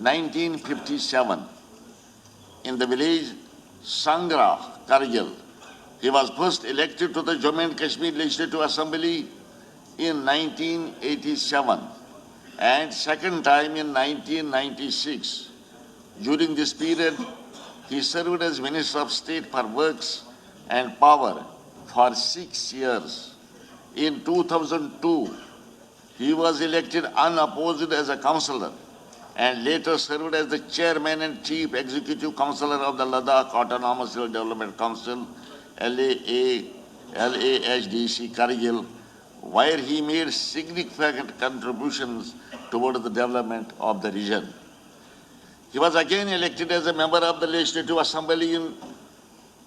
1957, in the village Sangra, Kargil. He was first elected to the Jammu and Kashmir Legislative Assembly in 1987 and second time in 1996. During this period, he served as Minister of State for Works and Power for 6 years. In 2002, he was elected unopposed as a councillor and later served as the chairman and chief executive councillor of the Ladakh Autonomous Development Council, LAHDC Kargil, where he made significant contributions toward the development of the region. He was again elected as a member of the Legislative Assembly in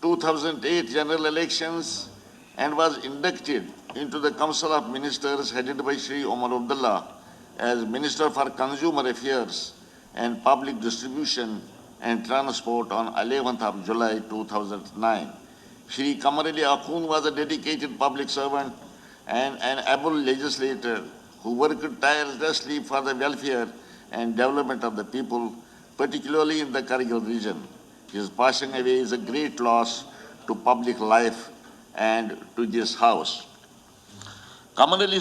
2008 general elections and was inducted into the Council of Ministers headed by Shri Omar Abdullah as Minister for Consumer Affairs and Public Distribution and Transport on 11th of July 2009. Shri Qamar Ali Akhund was a dedicated public servant and an able legislator who worked tirelessly for the welfare and development of the people, particularly in the Kargil region. His passing away is a great loss to public life and to this house. Qamar Ali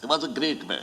He was a great man.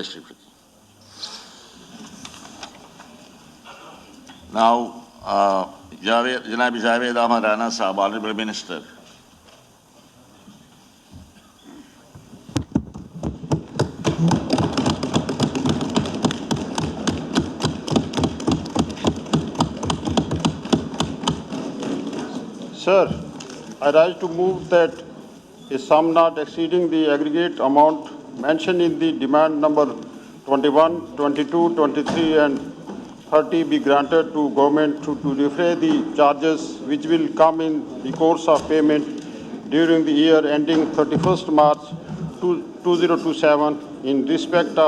تشریف رکھیں. Now, Janabi Javed Ahmad Rana Sahab, Honorable Minister. Sir, I rise to move that a sum not exceeding the aggregate amount mentioned in the demand number 21, 22, 23 and 30 be granted to government to defray the charges which will come in the course of payment during the year ending 31st March 2027 in respect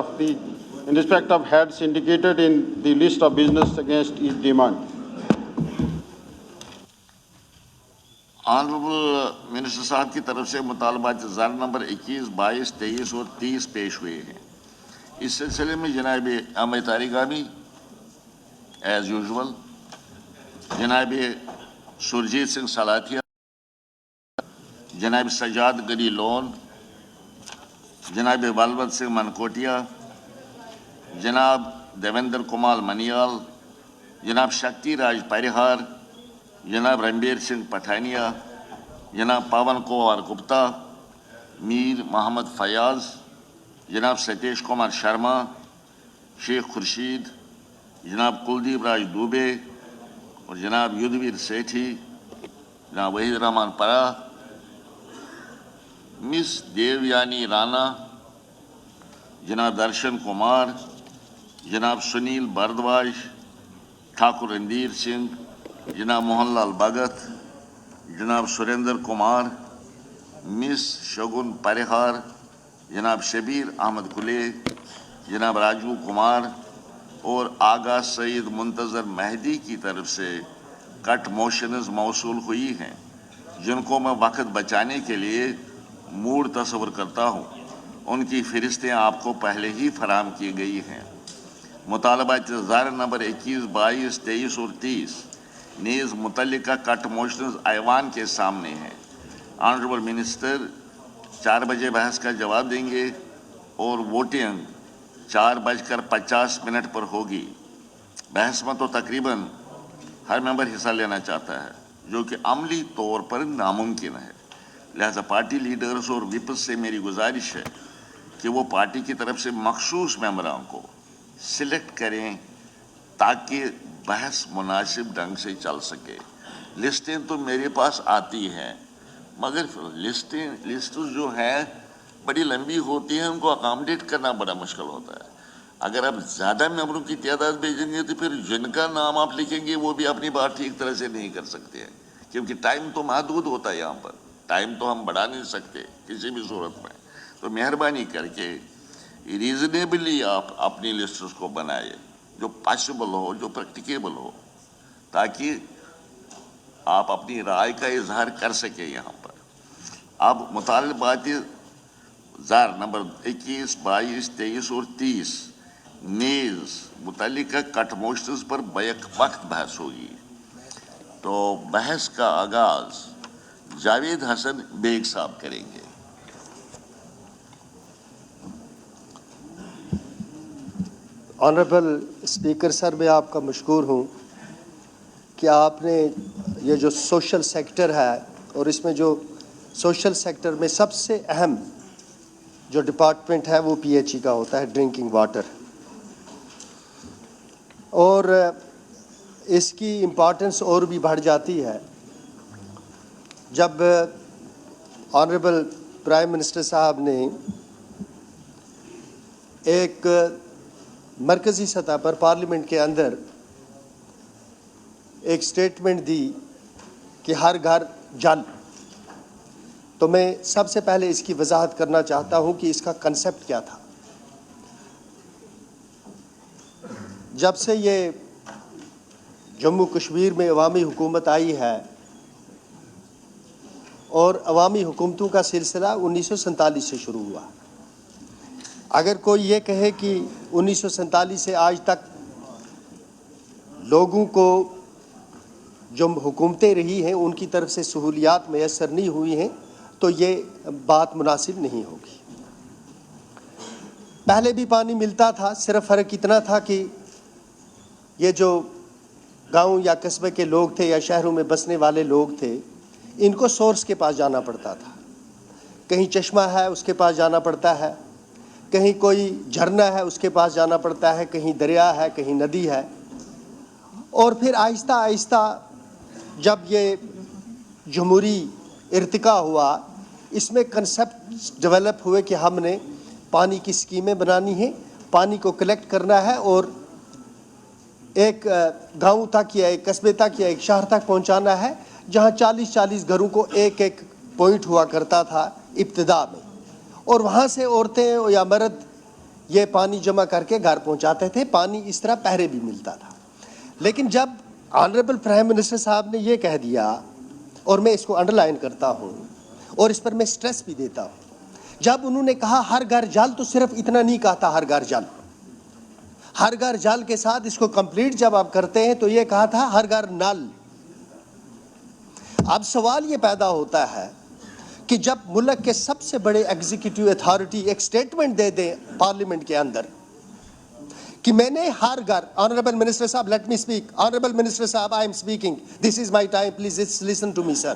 of heads indicated in the list of business against each demand. Honourable minister صاحب کی طرف سے مطالبات زر number 21, 22, 23 اور 30 پیش ہوئے ہیں. اس سلسلے میں جناب احمد طارق عامی ایز یوزول, جناب سرجیت سنگھ سلاتیا, جناب سجاد گری لون, جناب بلوت سنگھ منکوٹیا, جناب دیویندر کمار منیال, جناب شکتی راج پریہار, جناب رنبیر سنگھ پٹھانیا, جناب پون کمار گپتا, میر محمد فیاض, جناب ستیش کمار شرما, شیخ خورشید, جناب کلدیپ راج دوبے اور جناب یدھویر سیٹھی, جناب وحید رحمان پرا, مس دیویانی رانا, جناب درشن کمار, جناب سنیل بردواج, ٹھاکر رندیر سنگھ, جناب موہن لال بھگت, جناب سریندر کمار, مس شگن پریہار, جناب شبیر احمد کلے, جناب راجو کمار اور آغا سعید منتظر مہدی کی طرف سے کٹ موشنز موصول ہوئی ہیں, جن کو میں وقت بچانے کے لیے موڈ تصور کرتا ہوں. ان کی فہرستیں آپ کو پہلے ہی فراہم کی گئی ہیں. مطالبات زر نمبر 21, 22, 23 اور 30 نیز متعلقہ کٹ موشنز ایوان کے سامنے ہیں. آنریبل منسٹر 4 بجے بحث کا جواب دیں گے اور ووٹنگ 4:50 پر ہوگی. بحث میں تو تقریباً ہر ممبر حصہ لینا چاہتا ہے, جو کہ عملی طور پر ناممکن ہے. لہذا پارٹی لیڈرز اور وپس سے میری گزارش ہے کہ وہ پارٹی کی طرف سے مخصوص ممبران کو سلیکٹ کریں تاکہ بحث مناسب ڈھنگ سے چل سکے. لسٹیں تو میرے پاس آتی ہیں, مگر لسٹ جو ہیں بڑی لمبی ہوتی ہیں, ان کو اکاموڈیٹ کرنا بڑا مشکل ہوتا ہے. اگر آپ زیادہ ممبروں کی تعداد بھیجیں گے تو پھر جن کا نام آپ لکھیں گے وہ بھی اپنی بات ٹھیک طرح سے نہیں کر سکتے ہیں, کیونکہ ٹائم تو محدود ہوتا ہے. یہاں پر ٹائم تو ہم بڑھا نہیں سکتے کسی بھی صورت میں. تو مہربانی کر کے ریزنیبلی آپ اپنی لسٹس کو بنائیں جو پاسبل ہو, جو پریکٹیکیبل ہو, تاکہ آپ اپنی رائے کا اظہار کر سکیں یہاں پر. اب مطالبات زر نمبر 21, 22, 23 اور 30 نیز متعلقہ کٹ موشنز پر بیک وقت بحث ہوگی. تو بحث کا آغاز جاوید حسن بیگ صاحب کریں گے. آنریبل اسپیکر سر, میں آپ کا مشکور ہوں کہ آپ نے یہ جو سوشل سیکٹر ہے, اور اس میں جو سوشل سیکٹر میں سب سے اہم جو ڈپارٹمنٹ ہے وہ پی ایچ ای کا ہوتا ہے, ڈرنکنگ واٹر, اور اس کی امپارٹنس اور بھی بڑھ جاتی ہے جب آنریبل پرائم منسٹر صاحب نے ایک مرکزی سطح پر پارلیمنٹ کے اندر ایک سٹیٹمنٹ دی کہ ہر گھر جل. تو میں سب سے پہلے اس کی وضاحت کرنا چاہتا ہوں کہ اس کا کنسیپٹ کیا تھا. جب سے یہ جموں کشمیر میں عوامی حکومت آئی ہے, اور عوامی حکومتوں کا سلسلہ 1947 سے شروع ہوا. اگر کوئی یہ کہے کہ 1947 سے آج تک لوگوں کو جو حکومتیں رہی ہیں ان کی طرف سے سہولیات میسر نہیں ہوئی ہیں, تو یہ بات مناسب نہیں ہوگی. پہلے بھی پانی ملتا تھا، صرف فرق اتنا تھا کہ یہ جو گاؤں یا قصبے کے لوگ تھے یا شہروں میں بسنے والے لوگ تھے، ان کو سورس کے پاس جانا پڑتا تھا. کہیں چشمہ ہے اس کے پاس جانا پڑتا ہے، کہیں کوئی جھرنا ہے اس کے پاس جانا پڑتا ہے، کہیں دریا ہے، کہیں ندی ہے. اور پھر آہستہ آہستہ جب یہ جمہوری ارتقا ہوا، اس میں کنسپٹ ڈیولپ ہوئے کہ ہم نے پانی کی اسکیمیں بنانی ہیں، پانی کو کلیکٹ کرنا ہے اور ایک گاؤں تک یا ایک قصبے تک یا ایک شہر تک پہنچانا ہے، جہاں 40 گھروں کو ایک ایک پوائنٹ ہوا کرتا تھا ابتدا میں، اور وہاں سے عورتیں یا مرد یہ پانی جمع کر کے گھر پہنچاتے تھے. پانی اس طرح پہرے بھی ملتا تھا. لیکن جب آنریبل پرائم منسٹر صاحب نے یہ کہہ دیا، اور میں اس کو انڈر لائن کرتا ہوں اور اس پر میں سٹریس بھی دیتا ہوں، جب انہوں نے کہا ہر گھر جل، تو صرف اتنا نہیں کہا تھا ہر گھر جل. ہر گھر جل کے ساتھ اس کو کمپلیٹ جب آپ کرتے ہیں تو یہ کہا تھا ہر گھر نل. اب سوال یہ پیدا ہوتا ہے کہ جب ملک کے سب سے بڑے ایگزیکٹو اتھارٹی ایک سٹیٹمنٹ دے دیں پارلیمنٹ کے اندر کہ میں نے ہر گھر، آنریبل منسٹر صاحب let me speak, honourable minister صاحب I am speaking, this is my time, please listen to me sir.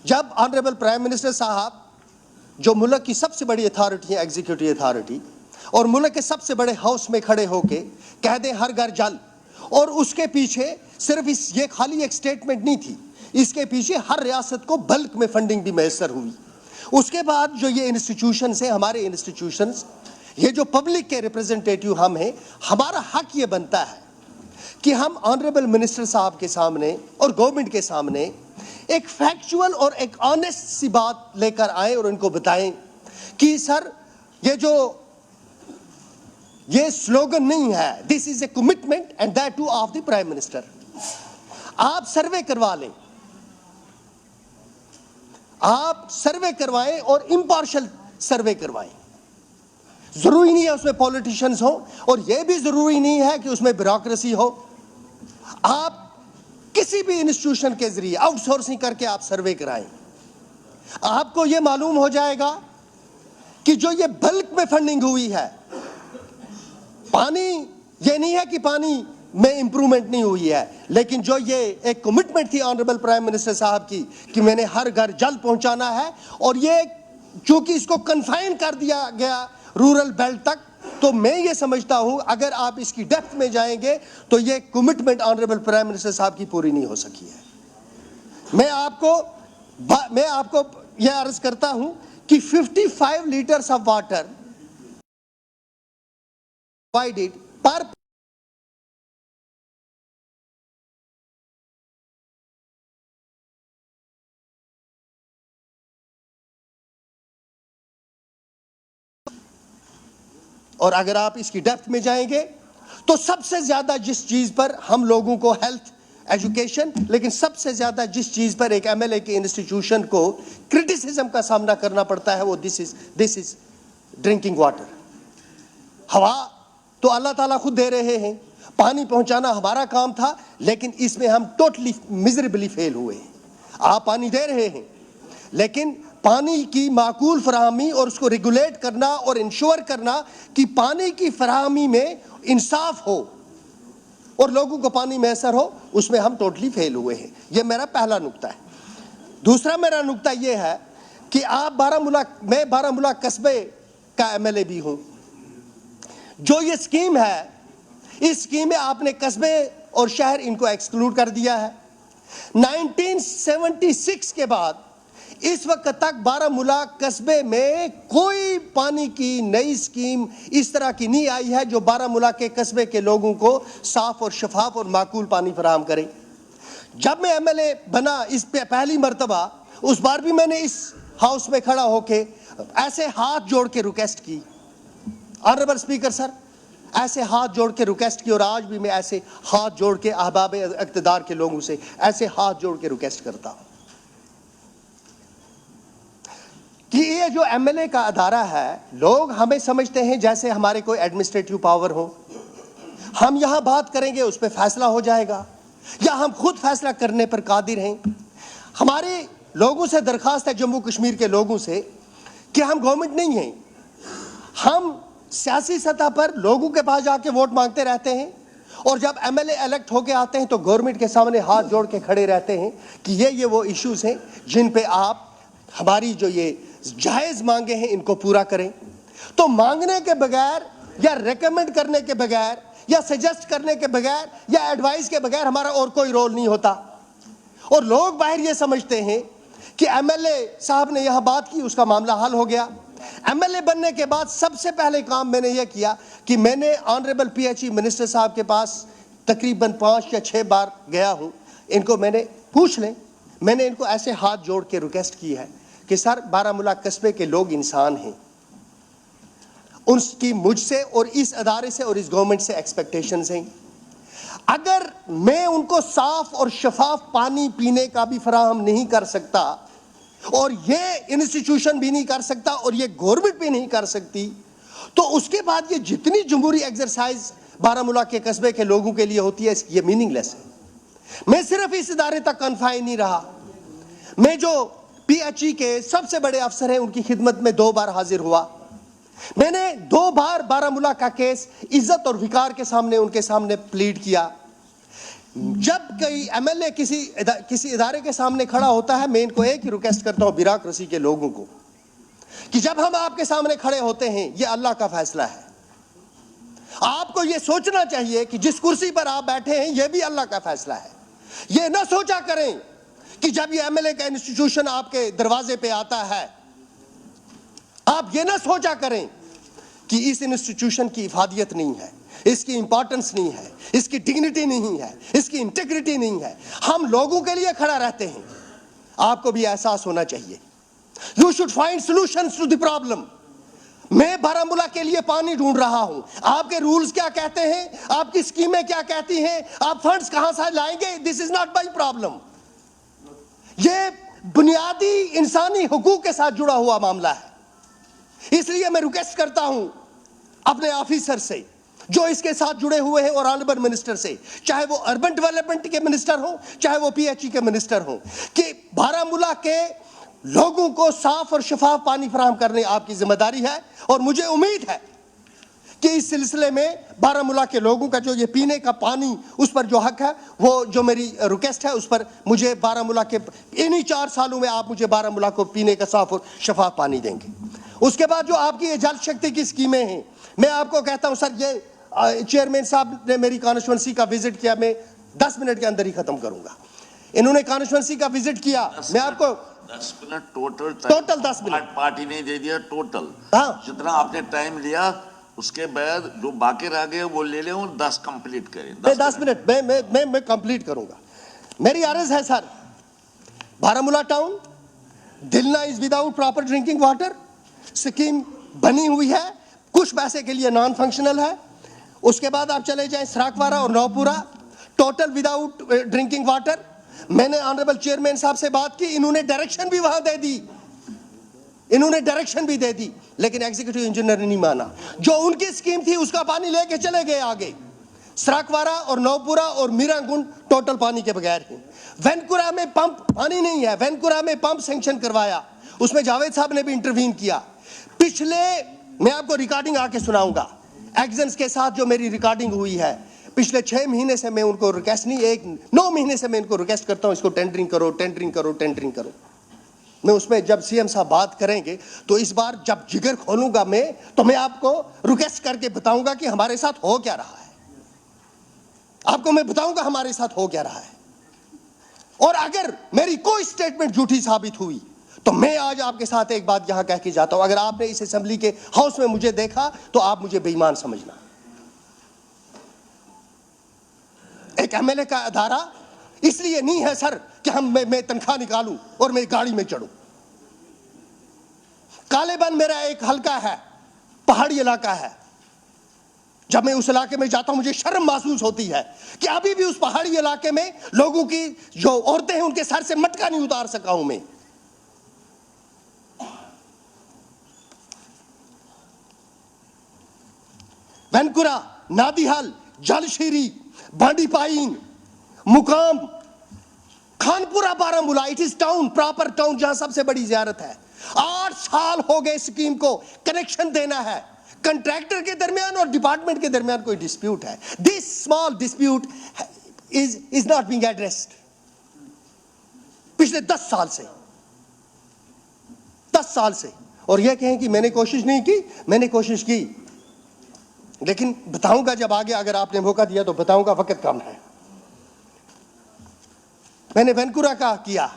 جب آنریبل پرائم منسٹر صاحب جو ملک کی سب سے بڑی اتھارٹی ہے، ایگزیکٹو اتھارٹی، اور ملک کے سب سے بڑے ہاؤس میں کھڑے ہو کے کہہ دیں ہر گھر جل، اور اس کے پیچھے صرف یہ خالی ایک سٹیٹمنٹ نہیں تھی، اس کے پیچھے ہر ریاست کو بلک میں فنڈنگ بھی میسر ہوئی. اس کے بعد جو یہ انسٹیٹیوشنز ہیں، ہمارے انسٹیٹیوشنز، یہ جو پبلک کے ریپرزنٹیٹیو ہم ہیں، ہمارا حق یہ بنتا ہے کہ ہم آنریبل منسٹر صاحب کے سامنے اور گورنمنٹ کے سامنے ایک فیکچول اور ایک آنیسٹ سی بات لے کر آئیں اور ان کو بتائیں کہ سر یہ سلوگن نہیں ہے، this is a commitment and that too of the prime minister. آپ سروے کروا لیں، آپ سروے کروائیں اور امپارشل سروے کروائیں. ضروری نہیں ہے اس میں پولیٹیشنز ہوں، اور یہ بھی ضروری نہیں ہے کہ اس میں بیوروکریسی ہو. آپ کسی بھی انسٹیٹیوشن کے ذریعے آؤٹ سورسنگ کر کے آپ سروے کرائیں، آپ کو یہ معلوم ہو جائے گا کہ جو یہ بلک میں فنڈنگ ہوئی ہے، پانی یہ نہیں ہے کہ پانی میں امپرومنٹ نہیں ہوئی ہے، لیکن جو یہ ایک کمٹمنٹ تھی آنریبل پرائم منسٹر صاحب کی کہ میں نے ہر گھر جل پہنچانا ہے، اور یہ چونکہ اس کو کنفائن کر دیا گیا رورل بیلٹ تک، تو میں یہ سمجھتا ہوں اگر آپ اس کی ڈیپتھ میں جائیں گے تو یہ کمٹمنٹ آنریبل پرائم منسٹر صاحب کی پوری نہیں ہو سکی ہے. میں آپ کو یہ عرض کرتا ہوں کہ 55 letters of water provided per اور اگر آپ اس کی ڈیپتھ میں جائیں گے تو سب سے زیادہ جس چیز پر ہم لوگوں کو ہیلتھ، ایجوکیشن، لیکن سب سے زیادہ جس چیز پر ایک ایم ایل اے کے انسٹیٹیوشن کو کرٹیسزم کا سامنا کرنا پڑتا ہے وہ دس از ڈرنکنگ واٹر. ہوا تو اللہ تعالیٰ خود دے رہے ہیں، پانی پہنچانا ہمارا کام تھا، لیکن اس میں ہم ٹوٹلی میزریبلی فیل ہوئے ہیں. آپ پانی دے رہے ہیں، لیکن پانی کی معقول فراہمی اور اس کو ریگولیٹ کرنا اور انشور کرنا کہ پانی کی فراہمی میں انصاف ہو اور لوگوں کو پانی میسر ہو، اس میں ہم ٹوٹلی فیل ہوئے ہیں. یہ میرا پہلا نقطہ ہے. دوسرا میرا نقطہ یہ ہے کہ میں بارہ مولہ قصبے کا ایم ایل اے بھی ہوں. جو یہ اسکیم ہے، اس اسکیم میں آپ نے قصبے اور شہر ان کو ایکسکلوڈ کر دیا ہے. 1976 کے بعد اس وقت تک بارہ مولہ قصبے میں کوئی پانی کی نئی اسکیم اس طرح کی نہیں آئی ہے جو بارہ مولہ کے قصبے کے لوگوں کو صاف اور شفاف اور معقول پانی فراہم کرے. جب میں ایم ایل اے بنا اس پہ پہلی مرتبہ، اس بار بھی میں نے اس ہاؤس میں کھڑا ہو کے ایسے ہاتھ جوڑ کے ریکویسٹ کی، آنریبل اسپیکر سر، ایسے ہاتھ جوڑ کے ریکویسٹ کی، اور آج بھی میں ایسے ہاتھ جوڑ کے احباب اقتدار کے لوگوں سے ایسے ہاتھ جوڑ کے ریکویسٹ کرتا ہوں کہ یہ جو ایم ایل اے کا ادارہ ہے، لوگ ہمیں سمجھتے ہیں جیسے ہمارے کوئی ایڈمنسٹریٹو پاور ہو، ہم یہاں بات کریں گے اس پہ فیصلہ ہو جائے گا، یا ہم خود فیصلہ کرنے پر قادر ہیں. ہمارے لوگوں سے درخواست ہے، جموں کشمیر کے لوگوں سے، کہ ہم گورنمنٹ نہیں ہیں، ہم سیاسی سطح پر لوگوں کے پاس جا کے ووٹ مانگتے رہتے ہیں اور جب ایم ایل اے الیکٹ ہو کے آتے ہیں تو گورنمنٹ کے سامنے ہاتھ جوڑ کے کھڑے رہتے ہیں کہ یہ وہ ایشوز ہیں جن پہ آپ ہماری جو یہ جائز مانگے ہیں ان کو پورا کریں. تو مانگنے کے بغیر یا ریکمنڈ کرنے کے بغیر یا سجیسٹ کرنے کے بغیر یا ایڈوائز کے بغیر ہمارا اور کوئی رول نہیں ہوتا. اور لوگ باہر یہ سمجھتے ہیں کہ ایم ایل اے صاحب نے یہاں بات کی اس کا معاملہ حل ہو گیا. ایم ایل اے بننے کے بعد سب سے پہلے کام میں نے یہ کیا کہ میں نے honourable P H E minister صاحب کے پاس تقریباً 5 یا 6 بار گیا ہوں. ان کو میں نے پوچھ لیں, میں نے ان کو ایسے ہاتھ جوڑ کے ریکویسٹ کی ہے کہ سر بارہمولہ قصبے کے لوگ انسان ہیں, ان کی مجھ سے اور اس ادارے سے اور اس گورنمنٹ سے ایکسپیکٹیشنز ہیں. اگر میں ان کو صاف اور شفاف پانی پینے کا بھی فراہم نہیں کر سکتا اور یہ انسٹیٹیوشن بھی نہیں کر سکتا اور یہ گورنمنٹ بھی نہیں کر سکتی, تو اس کے بعد یہ جتنی جمہوری ایکسرسائز بارہمولہ کے قصبے کے لوگوں کے لیے ہوتی ہے یہ میننگ لیس ہے. میں صرف اس ادارے تک کنفائن نہیں رہا, میں جو پی ایچ ای کے سب سے بڑے افسر ہیں ان کی خدمت میں 2 بار حاضر ہوا. میں نے 2 بار بارہمولہ کا کیس عزت اور وقار کے سامنے ان کے سامنے پلیڈ کیا. جب کوئی ایم ایل اے کسی ادارے کے سامنے کھڑا ہوتا ہے, میں ان کو ایک ہی ریکویسٹ کرتا ہوں بیوروکریسی کے لوگوں کو کہ جب ہم آپ کے سامنے کھڑے ہوتے ہیں یہ اللہ کا فیصلہ ہے. آپ کو یہ سوچنا چاہیے کہ جس کرسی پر آپ بیٹھے ہیں یہ بھی اللہ کا فیصلہ ہے. یہ نہ سوچا کریں کہ جب یہ ایم ایل اے کا انسٹیٹیوشن آپ کے دروازے پہ آتا ہے, آپ یہ نہ سوچا کریں کہ اس انسٹیٹیوشن کی افادیت نہیں ہے, اس کی امپورٹنس نہیں ہے, اس کی ڈگنیٹی نہیں ہے, اس کی انٹیگریٹی نہیں ہے. ہم لوگوں کے لیے کھڑا رہتے ہیں. آپ کو بھی احساس ہونا چاہیے. You should find solutions to the problem. میں بارہمولہ کے لیے پانی ڈھونڈ رہا ہوں. آپ کے رولز کیا کہتے ہیں, آپ کی اسکیمیں کیا کہتی ہیں, آپ فنڈز کہاں سے لائیں گے, this is not my problem. یہ بنیادی انسانی حقوق کے ساتھ جڑا ہوا معاملہ ہے. اس لیے میں ریکویسٹ کرتا ہوں اپنے آفیسر سے جو اس کے ساتھ جڑے ہوئے ہیں اور آنریبل منسٹر سے, چاہے وہ اربن ڈیولپمنٹ کے منسٹر ہوں چاہے وہ پی ایچ ای کے منسٹر ہوں, کہ بارہمولہ کے لوگوں کو صاف اور شفاف پانی فراہم کرنے آپ کی ذمہ داری ہے. اور مجھے امید ہے کہ اس سلسلے میں بارہمولہ کے لوگوں کا جو یہ پینے کا پانی اس پر جو حق ہے, وہ جو میری ریکویسٹ ہے اس پر مجھے بارہمولہ کے انہی 4 سالوں میں آپ مجھے بارہمولہ کو پینے کا صاف اور شفاف پانی دیں گے. اس کے بعد جو آپ کی یہ جل شکتی کی اسکیمیں ہیں, میں آپ کو کہتا ہوں سر, یہ چیئرمین صاحب نے میری کانسٹیچوئنسی کا وزٹ کیا, میں 10 منٹ کے اندر ہی ختم کروں گا. انہوں نے کانسٹیچوئنسی کا وزٹ کیا, میں آپ کو 10 منٹ ٹوٹل 10 منٹ پارٹی نے دے دیا ٹوٹل. ہاں, جتنا آپ نے ٹائم لیا اس کے بعد جو باقی رہ گئے وہ لے لیں اور 10 کمپلیٹ کریں. میں 10 منٹ میں کمپلیٹ کروں گا. میری عرض ہے سر, بارہمولہ ٹاؤن دلنا is without proper drinking water. Scheme بنی ہوئی ہے, کچھ پیسے کے لیے نان فنکشنل ہے. اس کے بعد آپ چلے جائیں سراکوارا اور نوپورا, ٹوٹل وداؤٹ ڈرنکنگ واٹر. میں نے آنریبل چیئرمین صاحب سے بات کی, انہوں نے ڈائریکشن بھی وہاں دے دی, لیکن ایگزیکٹو انجینئر نے نہیں مانا. جو ان کی اسکیم تھی اس کا پانی لے کے چلے گئے آگے. سراکوارا اور نوپورا اور میرا گنڈ ٹوٹل پانی کے بغیر ہیں. وینکورا میں پمپ پانی نہیں ہے, وینکورا میں پمپ سینکشن کروایا, اس میں جاوید صاحب نے بھی انٹروین کیا. پچھلے, میں آپ کو ریکارڈنگ آ کے سناؤں گا, ایگزنس کے ساتھ جو میری ریکارڈنگ ہوئی ہے, پچھلے 6 مہینے سے میں ان کو ریکویسٹ نہیں, 9 مہینے سے میں ان کو ریکویسٹ کرتا ہوں اس کو ٹینڈرنگ کرو. میں اس میں جب سی ایم صاحب بات کریں گے تو اس بار جب جگر کھولوں گا میں, تو میں آپ کو ریکویسٹ کر کے بتاؤں گا کہ ہمارے ساتھ ہو کیا رہا ہے. آپ کو میں بتاؤں گا ہمارے ساتھ ہو کیا رہا ہے. اور اگر میری کوئی سٹیٹمنٹ جھوٹی ثابت ہوئی تو میں آج آپ کے ساتھ ایک بات یہاں کہہ کے جاتا ہوں, اگر آپ نے اس اسمبلی کے ہاؤس میں مجھے دیکھا تو آپ مجھے بے ایمان سمجھنا. ایک ایم ایل اے کا ادارہ اس لیے نہیں ہے سر کہ میں تنخواہ نکالوں اور میں گاڑی میں چڑھوں. کالے بن میرا ایک حلقہ ہے, پہاڑی علاقہ ہے. جب میں اس علاقے میں جاتا ہوں مجھے شرم محسوس ہوتی ہے کہ ابھی بھی اس پہاڑی علاقے میں لوگوں کی جو عورتیں ہیں ان کے سر سے مٹکا نہیں اتار سکا ہوں میں. وینکورا, نادیحال, جالشیری, Bandi Payeen, Muqam, Khanpora, Baramulla, it is town, proper town جہاں سب سے بڑی زیارت ہے. 8 سال ہو گئے اسکیم کو, کنیکشن دینا ہے, کنٹریکٹر کے درمیان اور ڈپارٹمنٹ کے درمیان کوئی ڈسپیوٹ ہے. This small dispute is not being addressed پچھلے 10 سال سے. اور یہ کہیں کہ میں نے کوشش نہیں کی, میں نے کوشش کی, لیکن بتاؤں گا جب آگے اگر آپ نے موقع دیا تو بتاؤں گا, وقت کم ہے. میں نے وینکورا کا کیا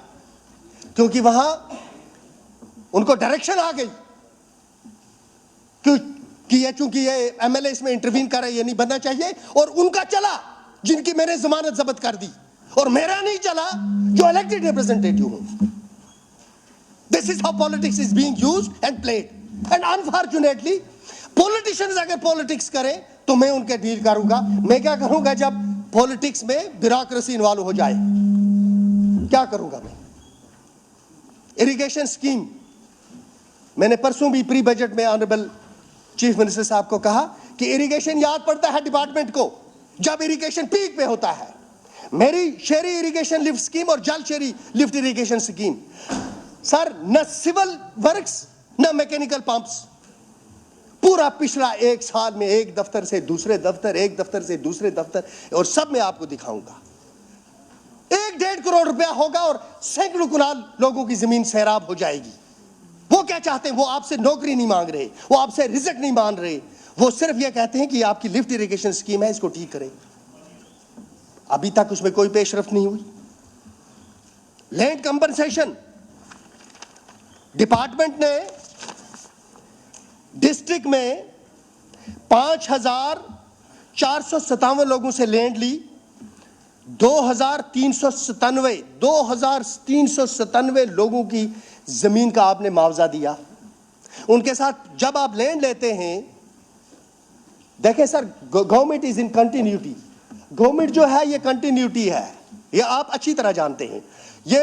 کیونکہ وہاں ان کو ڈائریکشن آ گئی چونکہ یہ ایم ایل اے اس میں انٹروین کر رہا ہے, یہ نہیں بننا چاہیے. اور ان کا چلا جن کی میں نے ضمانت ضبط کر دی, اور میرا نہیں چلا جو الیکٹڈ ریپرزینٹیٹیو ہوں. This is how politics is being used and played. And unfortunately, politicians اگر پولیٹکس کریں تو میں ان کے ڈیل کروں گا. میں کیا کروں گا جب پولیٹکس میں بیوروکریسی انوالو ہو جائے؟ کیا کروں گا میں؟ اریگیشن سکیم, میں نے پرسوں بھی پری بجٹ میں آنریبل چیف منسٹر صاحب کو کہا کہ اریگیشن یاد پڑتا ہے ڈپارٹمنٹ کو جب اریگیشن پیک پہ ہوتا ہے. میری شہری اریگیشن لفٹ سکیم اور جل شہری لفٹ اریگیشن سکیم, سر نہ سول ورکس نہ میکینیکل پمپس, پورا پچھلا 1 سال میں ایک دفتر سے دوسرے دفتر, ایک دفتر سے دوسرے دفتر, اور سب میں آپ کو دکھاؤں گا. 1.5 کروڑ روپیہ ہوگا اور سینکڑوں کنال لوگوں کی زمین سیراب ہو جائے گی. وہ کیا چاہتے ہیں؟ وہ آپ سے نوکری نہیں مانگ رہے, وہ آپ سے رزق نہیں مانگ رہے, وہ صرف یہ کہتے ہیں کہ آپ کی لفٹ اریگیشن سکیم ہے, اس کو ٹھیک کریں. ابھی تک اس میں کوئی پیش رفت نہیں ہوئی. لینڈ کمپنسیشن, ڈپارٹمنٹ نے ڈسٹرکٹ میں 5,457 لوگوں سے لینڈ لی. 2,397 لوگوں کی زمین کا آپ نے معاوضہ دیا. ان کے ساتھ جب آپ لینڈ لیتے ہیں, دیکھیں sir, government is in continuity. Government جو ہے یہ کنٹینیوٹی ہے, یہ آپ اچھی طرح جانتے ہیں. یہ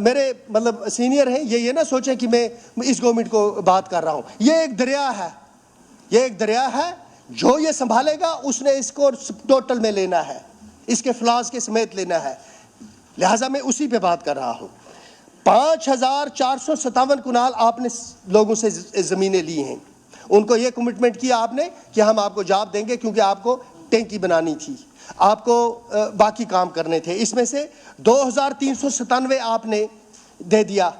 میرے مطلب سینئر ہیں, یہ نہ سوچیں کہ میں اس گورنمنٹ کو بات کر رہا ہوں. یہ ایک دریا ہے, یہ ایک دریا ہے, جو یہ سنبھالے گا اس نے اس کو ٹوٹل میں لینا ہے, اس کے فلاز کے سمیت لینا ہے. لہٰذا میں اسی پہ بات کر رہا ہوں. 5,457 کنال آپ نے لوگوں سے زمینیں لی ہیں. ان کو یہ کمٹمنٹ کیا آپ نے کہ ہم آپ کو جاب دیں گے, کیونکہ آپ کو ٹینکی بنانی تھی, آپ کو باقی کام کرنے تھے. اس میں سے 2,397 آپ نے دے دیا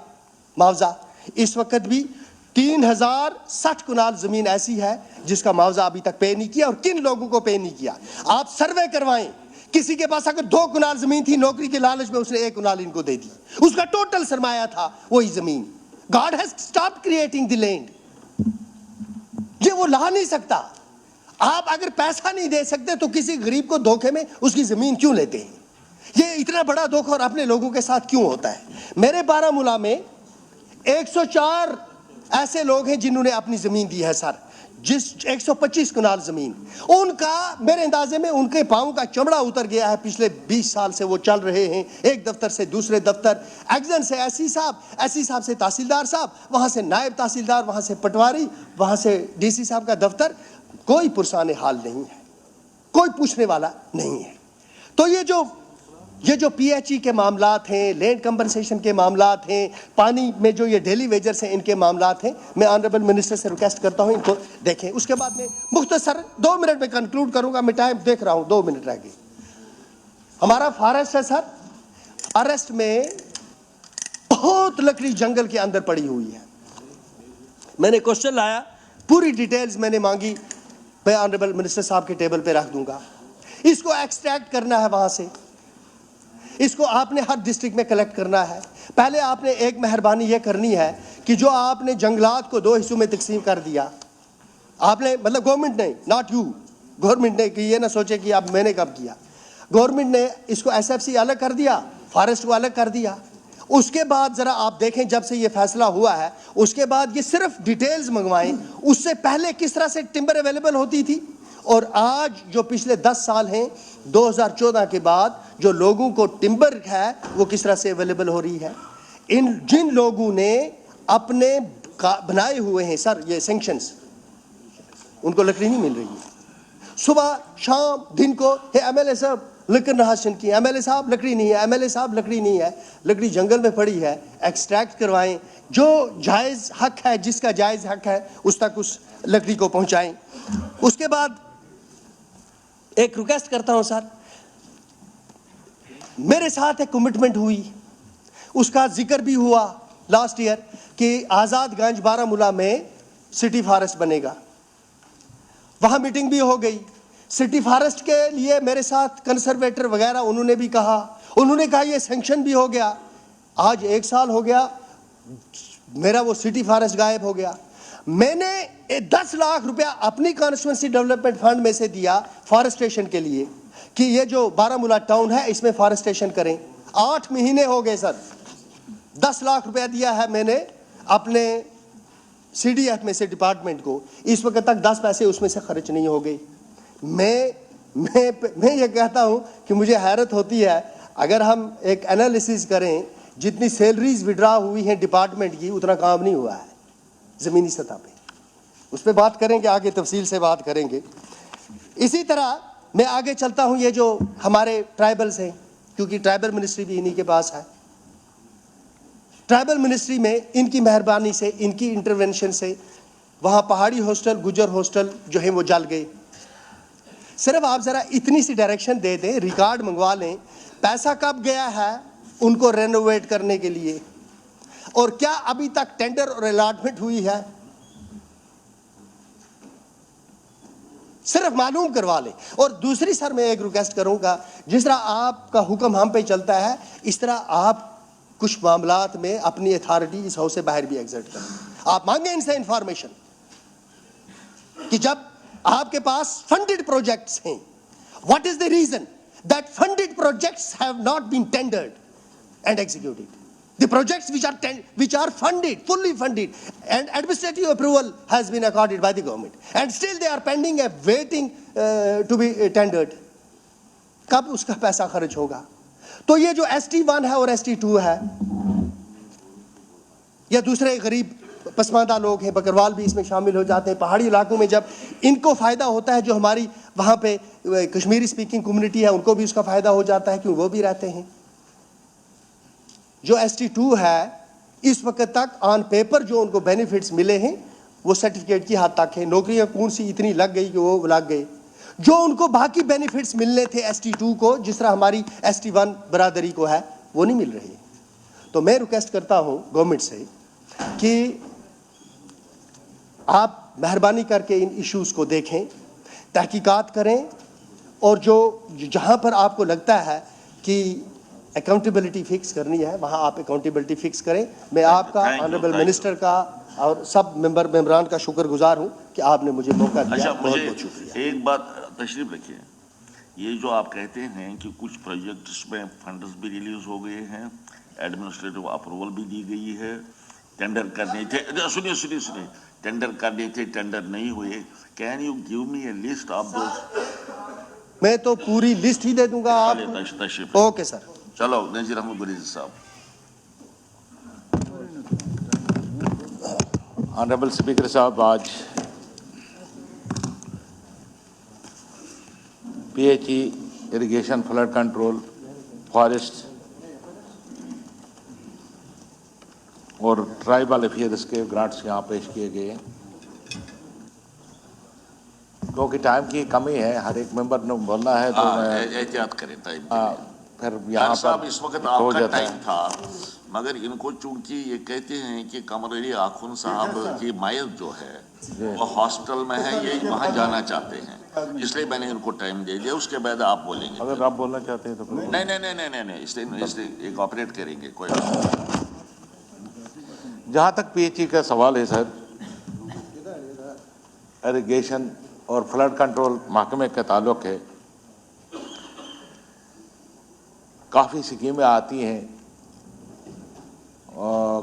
معاوضہ. اس وقت بھی 3,060 کنال زمین ایسی ہے جس کا معاوضہ ابھی تک پے نہیں کیا. اور کن لوگوں کو پے نہیں کیا؟ آپ سروے کروائیں. کسی کے پاس اگر 2 کنال زمین تھی, نوکری کے لالچ میں اس نے 1 کنال ان کو دے دی, اس کا ٹوٹل سرمایہ تھا وہی زمین. God has stopped creating the land. یہ وہ لا نہیں سکتا. آپ اگر پیسہ نہیں دے سکتے تو کسی غریب کو دھوکے میں اس کی زمین کیوں لیتے ہیں؟ یہ اتنا بڑا دھوکہ اور اپنے لوگوں کے ساتھ کیوں ہوتا ہے؟ میرے بارہمولہ میں 104 ایسے لوگ ہیں جنہوں نے اپنی زمین دی ہے سر, جس 125 کنال زمین. ان کا میرے اندازے میں ان کے پاؤں کا چمڑا اتر گیا ہے. پچھلے 20 سال سے وہ چل رہے ہیں, ایک دفتر سے دوسرے دفتر, ایگزن سے ایسی صاحب سے تحصیلدار صاحب, وہاں سے نائب تحصیلدار, وہاں سے پٹواری, وہاں سے ڈی سی صاحب کا دفتر. کوئی پرسان حال نہیں ہے, کوئی پوچھنے والا نہیں ہے. تو یہ جو پی ایچ ای کے معاملات ہیں, لینڈ کمپنسیشن کے معاملات ہیں, پانی میں جو یہ ڈیلی ویجرز ہیں, ان کے معاملات ہیں, میں آنریبل منسٹر سے ریکویسٹ کرتا ہوں ان کو دیکھیں. اس کے بعد میں مختصر 2 منٹ میں کنکلوڈ کروں گا. میں ٹائم دیکھ رہا ہوں, 2 منٹ رہ گئے. ہمارا فارسٹ ہے سر, فارسٹ میں بہت لکڑی جنگل کے اندر پڑی ہوئی ہے. میں نے کوشچن لایا, پوری ڈیٹیلز میں نے مانگی, میں آنریبل منسٹر صاحب کے ٹیبل پہ رکھ دوں گا. اس کو ایکسٹریکٹ کرنا ہے وہاں سے, اس کو آپ نے ہر ڈسٹرکٹ میں کلیکٹ کرنا ہے. پہلے آپ نے ایک مہربانی یہ کرنی ہے کہ جو آپ نے جنگلات کو 2 حصوں میں تقسیم کر دیا, آپ نے مطلب گورنمنٹ نے, ناٹ یو, گورنمنٹ نے, کہ یہ نہ سوچے کہ اب میں نے کب کیا. گورنمنٹ نے اس کو ایس ایف سی الگ کر دیا, فارسٹ کو الگ کر دیا. اس کے بعد ذرا آپ دیکھیں, جب سے یہ فیصلہ ہوا ہے اس کے بعد یہ صرف ڈیٹیلز منگوائیں. اس سے پہلے کس طرح سے ٹمبر اویلیبل ہوتی تھی, اور آج جو پچھلے 10 سال ہیں 2014 کے بعد جو لوگوں کو ٹمبر ہے وہ کس طرح سے اویلیبل ہو رہی ہے. جن لوگوں نے اپنے بنائے ہوئے ہیں سر یہ سینکشنز, ان کو لکڑی نہیں مل رہی ہے. صبح شام دن کو ایم ایل اے صاحب لکڑ نہاشن کی, ایم ایل اے صاحب لکڑی نہیں ہے, ایم ایل اے صاحب لکڑی نہیں ہے. لکڑی جنگل میں پڑی ہے, ایکسٹریکٹ کروائیں. جو جائز حق ہے, جس کا جائز حق ہے اس تک اس لکڑی کو پہنچائیں. اس کے بعد ایک ریکویسٹ کرتا ہوں سر, میرے ساتھ ایک کمٹمنٹ ہوئی, اس کا ذکر بھی ہوا لاسٹ ایئر کہ آزاد گنج بارہمولہ میں سٹی فارسٹ بنے گا. وہاں میٹنگ بھی ہو گئی. سٹی فارسٹ کے لیے میرے ساتھ کنسرویٹر وغیرہ انہوں نے بھی کہا, یہ سینکشن بھی ہو گیا. آج 1 سال ہو گیا, میرا وہ سٹی فارسٹ غائب ہو گیا. میں نے 10 لاکھ روپیہ اپنی کانسٹیچوئنسی ڈیولپمنٹ فنڈ میں سے دیا فارسٹیشن کے لیے کہ یہ جو بارہمولہ ٹاؤن ہے اس میں فارسٹیشن کریں. 8 مہینے ہو گئے سر. 10 لاکھ روپیہ دیا ہے میں نے اپنے سی ڈی ایف میں سے ڈپارٹمنٹ کو. اس وقت تک 10 پیسے اس میں سے خرچ نہیں ہو گئی. میں یہ کہتا ہوں کہ مجھے حیرت ہوتی ہے, اگر ہم ایک انالیسز کریں, جتنی سیلریز وڈرا ہوئی ہیں ڈپارٹمنٹ کی اتنا کام نہیں ہوا ہے زمینی سطح پہ. اس پہ بات کریں گے, آگے تفصیل سے بات کریں گے. اسی طرح میں آگے چلتا ہوں, یہ جو ہمارے ٹرائبلز ہیں, کیونکہ ٹرائبل منسٹری بھی انہی کے پاس ہے. ٹرائبل منسٹری میں ان کی مہربانی سے, ان کی انٹرونشن سے وہاں پہاڑی ہاسٹل, گجر ہاسٹل جو ہیں وہ جل گئے. صرف آپ ذرا اتنی سی ڈائریکشن دے دیں, ریکارڈ منگوا لیں, پیسہ کب گیا ہے ان کو رینوویٹ کرنے کے لیے, اور کیا ابھی تک ٹینڈر اور الاٹمنٹ ہوئی ہے, صرف معلوم کروا لیں. اور دوسری سر میں ایک ریکویسٹ کروں گا, جس طرح آپ کا حکم ہم پہ چلتا ہے اس طرح آپ کچھ معاملات میں اپنی اتھارٹی اس ہاؤس سے باہر بھی ایگزرٹ کریں. آپ مانگیں ان سے انفارمیشن کہ جب آپ کے پاس فنڈڈ پروجیکٹس ہیں, what is the reason that funded projects have not been tendered and executed. The projects which are funded, fully funded, and administrative approval has been accorded by the government, and still they are pending and waiting to be tendered. کب اس کا پیسہ خرچ ہوگا؟ تو یہ جو ST1 ہے اور ST2 ہے, یا دوسرے غریب پسماندہ لوگ ہیں, بکروال بھی اس میں شامل ہو جاتے ہیں. پہاڑی علاقوں میں جب ان کو فائدہ ہوتا ہے, جو ہماری وہاں پہ کشمیری اسپیکنگ کمیونٹی ہے ان کو بھی اس کا فائدہ ہو جاتا ہے, کیوں وہ بھی رہتے ہیں. جو ST2 ہے اس وقت تک آن پیپر جو ان کو بینیفٹس ملے ہیں وہ سرٹیفکیٹ کی حد تک ہے. نوکریاں کون سی اتنی لگ گئی کہ وہ لگ گئے. جو ان کو باقی بینیفٹس ملنے تھے ST2 کو, جس طرح ہماری ST1 برادری کو ہے, وہ نہیں مل رہے. تو میں ریکویسٹ کرتا ہوں گورنمنٹ سے کہ آپ مہربانی کر کے ان ایشوز کو دیکھیں, تحقیقات کریں, اور جو جہاں پر آپ کو لگتا ہے کہ اکاؤنٹیبلٹی فکس کرنی ہے وہاں آپ اکاؤنٹیبلٹی فکس کریں. میں آپ کا, آنریبل منسٹر کا اور سب ممبران کا شکر گزار ہوں کہ آپ نے مجھے موقع دیا. اچھا, بہت مجھے بہت شکریہ. ایک بات تشریف رکھیے, یہ جو آپ کہتے ہیں کہ کچھ پروجیکٹس میں فنڈز بھی ریلیز ہو گئے ہیں, ایڈمنسٹریٹو اپروول بھی دی گئی ہے, ٹینڈر کرنے تھے, سنیے ٹینڈر کرنے تھے, ٹینڈر نہیں ہوئے. Can you give me a list of those? میں تو پوری لسٹ ہی دے دوں گا آپ. تشریف. Okay sir. چلو نذیر احمد گریزی صاحب. آنریبل اسپیکر صاحب, آج PHE, irrigation, flood control, forest اور ٹرائبل افیئرس کے گرانٹس یہاں پیش کیے گئے ہیں. کیونکہ ٹائم کی کمی ہے, ہر ایک ممبر نے بولنا ہے تو احتیاط کریں ٹائم. پھر یہاں صاحب پر اس وقت ہو آپ کا جاتا ہے. ٹائم تھا, مگر ان کو چونکہ یہ کہتے ہیں کہ قمر علی آخون صاحب کی مائل جو ہے وہ ہاسٹل میں ہے, یہ وہاں جانا چاہتے ہیں, اس لیے میں نے ان کو ٹائم دے دیا. اس کے بعد آپ بولیں گے. اگر آپ بولنا چاہتے ہیں تو نہیں, اس لیے ایک آپریٹ کریں گے. کوئی بات. جہاں تک PHE کا سوال ہے سر, اریگیشن اور فلڈ کنٹرول محکمے کا تعلق ہے, کافی سکیمیں آتی ہیں,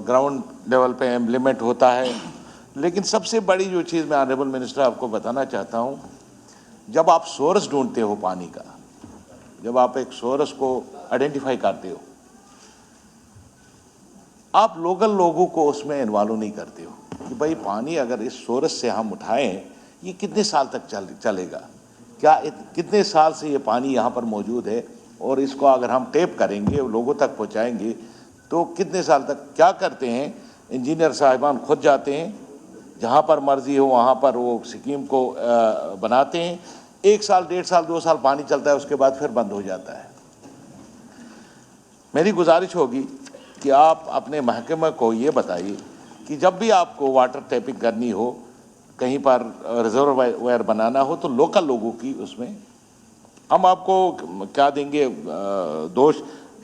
گراؤنڈ لیول پہ امپلیمنٹ ہوتا ہے. لیکن سب سے بڑی جو چیز میں آنریبل منسٹر آپ کو بتانا چاہتا ہوں, جب آپ سورس ڈھونڈتے ہو پانی کا, جب آپ ایک سورس کو آئیڈینٹیفائی کرتے ہو, آپ لوکل لوگوں کو اس میں انوالو نہیں کرتے ہو کہ بھائی پانی اگر اس سورس سے ہم اٹھائیں یہ کتنے سال تک چلے گا, کیا کتنے سال سے یہ پانی یہاں پر موجود ہے, اور اس کو اگر ہم ٹیپ کریں گے, لوگوں تک پہنچائیں گے تو کتنے سال تک. کیا کرتے ہیں انجینئر صاحبان, خود جاتے ہیں جہاں پر مرضی ہو وہاں پر وہ سکیم کو بناتے ہیں. 1 سال 1.5 سال 2 سال پانی چلتا ہے, اس کے بعد پھر بند ہو جاتا ہے. میری گزارش ہوگی کہ آپ اپنے محکمہ کو یہ بتائیے کہ جب بھی آپ کو واٹر ٹیپنگ کرنی ہو, کہیں پر ریزروائر بنانا ہو, تو لوکل لوگوں کی اس میں ہم آپ کو کیا دیں گے دوش.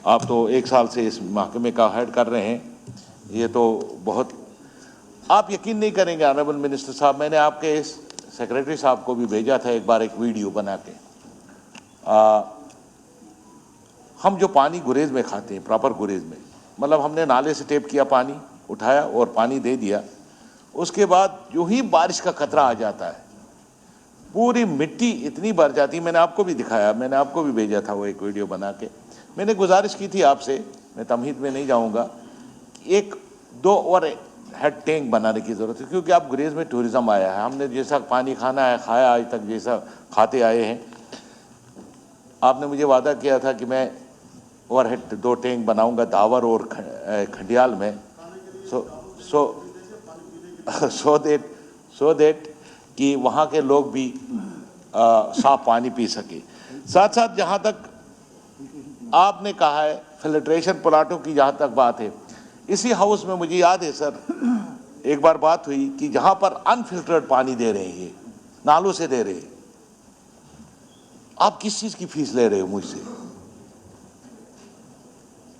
آپ تو 1 سال سے اس محکمے کا ہیڈ کر رہے ہیں, یہ تو بہت, آپ یقین نہیں کریں گے آنریبل منسٹر صاحب, میں نے آپ کے اس سیکریٹری صاحب کو بھی بھیجا تھا ایک بار ایک ویڈیو بنا کے. ہم جو پانی گریز میں کھاتے ہیں, پراپر گریز میں, مطلب ہم نے نالے سے ٹیپ کیا, پانی اٹھایا اور پانی دے دیا, اس کے بعد جو ہی بارش کا خطرہ آ جاتا ہے پوری مٹی اتنی بھر جاتی. میں نے آپ کو بھی دکھایا, میں نے آپ کو بھی بھیجا تھا وہ ایک ویڈیو بنا کے. میں نے گزارش کی تھی آپ سے, میں تمہید میں نہیں جاؤں گا, 1-2 اور ہیڈ ٹینک بنانے کی ضرورت ہے, کیونکہ آپ گریز میں ٹورزم آیا ہے. ہم نے جیسا پانی کھانا ہے کھایا آج تک, جیسا کھاتے آئے ہیں. آپ نے مجھے وعدہ کیا تھا کہ میں اوور ہیڈ 2 ٹینک بناؤں گا داور اور کھنڈیال میں, سو دیٹ کہ وہاں کے لوگ بھی صاف پانی پی سکے. ساتھ ساتھ جہاں تک آپ نے کہا ہے فلٹریشن پلانٹوں کی جہاں تک بات ہے, اسی ہاؤس میں مجھے یاد ہے سر ایک بار بات ہوئی کہ جہاں پر انفلٹرڈ پانی دے رہے ہیں, نالوں سے دے رہے ہیں, آپ کس چیز کی فیس لے رہے ہو مجھ سے؟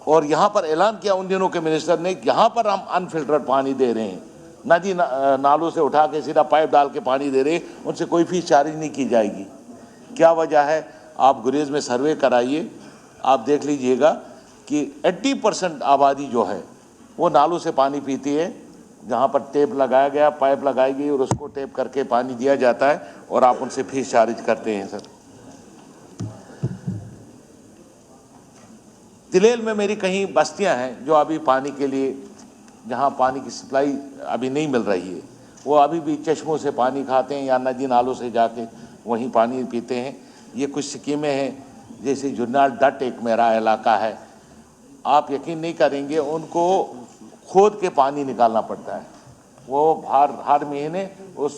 اور یہاں پر اعلان کیا ان دنوں کے منسٹر نے, یہاں پر ہم انفلٹرڈ پانی دے رہے ہیں, ندی نالوں سے اٹھا کے سیدھا پائپ ڈال کے پانی دے رہے ہیں, ان سے کوئی فیس چارج نہیں کی جائے گی. کیا وجہ ہے؟ آپ گریز میں سروے کرائیے, آپ دیکھ لیجئے گا کہ 80% آبادی جو ہے وہ نالوں سے پانی پیتی ہے, جہاں پر ٹیپ لگایا گیا, پائپ لگائی گئی اور اس کو ٹیپ کر کے پانی دیا جاتا ہے, اور آپ ان سے فیس چارج کرتے ہیں. سر تلیل میں میری کہیں بستیاں ہیں جو ابھی پانی کے لیے, جہاں پانی کی سپلائی ابھی نہیں مل رہی ہے, وہ ابھی بھی چشموں سے پانی کھاتے ہیں یا ندی نالوں سے جا کے وہیں پانی پیتے ہیں. یہ کچھ سکیمیں ہیں, جیسے جنال ڈٹ ایک میرا علاقہ ہے, آپ یقین نہیں کریں گے, ان کو کھود کے پانی نکالنا پڑتا ہے. وہ ہر مہینے اس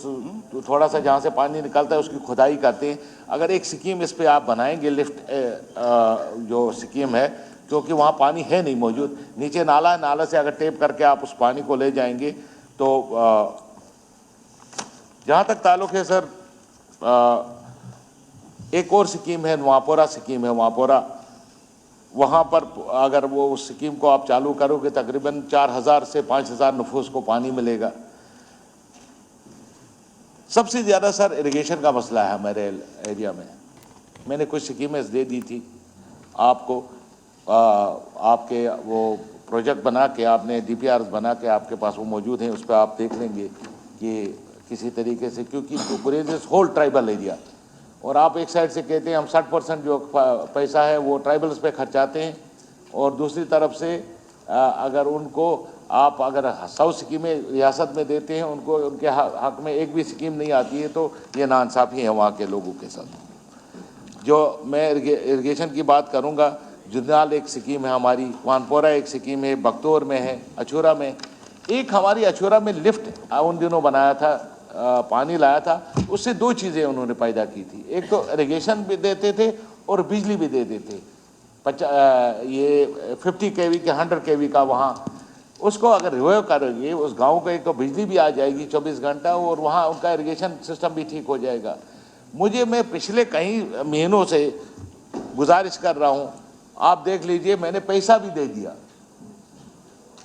تھوڑا سا جہاں سے پانی نکلتا ہے اس کی کھدائی کرتے ہیں. اگر ایک سکیم اس پہ آپ بنائیں گے, لفٹ جو سکیم ہے, کیونکہ وہاں پانی ہے نہیں موجود, نیچے نالا ہے, نالے سے اگر ٹیپ کر کے آپ اس پانی کو لے جائیں گے تو جہاں تک تعلق ہے سر, ایک اور سکیم ہے, نواپورہ سکیم ہے, نواپورہ, وہاں پر اگر وہ اس سکیم کو آپ چالو کرو گے تقریباً 4000 سے 5000 نفوس کو پانی ملے گا. سب سے زیادہ سر اریگیشن کا مسئلہ ہے ہمارے ایریا میں. میں نے کچھ سکیمیں دے دی تھی آپ کو, آپ کے وہ پروجیکٹ بنا کے, آپ نے ڈی پی آرز بنا کے آپ کے پاس وہ موجود ہیں, اس پہ آپ دیکھ لیں گے کہ کسی طریقے سے, کیونکہ گریز از ہول ٹرائبل ایریا, اور آپ ایک سائڈ سے کہتے ہیں ہم 60% جو پیسہ ہے وہ ٹرائبلز پہ خرچاتے ہیں, اور دوسری طرف سے اگر ان کو آپ اگر 100 سکیمیں ریاست میں دیتے ہیں, ان کو ان کے حق میں ایک بھی سکیم نہیں آتی ہے, تو یہ ناانصافی ہے وہاں کے لوگوں کے ساتھ. جو میں اریگیشن کی بات کروں گا, جنال ایک سکیم ہے ہماری, وانپورہ ایک سکیم ہے, بختور میں ہے, اچورا میں. ایک ہماری اچورا میں لفٹ ان دنوں بنایا تھا, پانی لایا تھا, اس سے 2 چیزیں انہوں نے پیدا کی تھی. ایک تو اریگیشن بھی دیتے تھے اور بجلی بھی دے دیتے, یہ 50 kV کے 100 kV کا, وہاں اس کو اگر ریویو کریں گے اس گاؤں کو, ایک تو بجلی بھی آ جائے گی 24 گھنٹہ, اور وہاں ان کا اریگیشن سسٹم بھی ٹھیک ہو جائے گا. میں پچھلے کئی مہینوں سے گزارش کر رہا ہوں, آپ دیکھ لیجئے, میں نے پیسہ بھی دے دیا.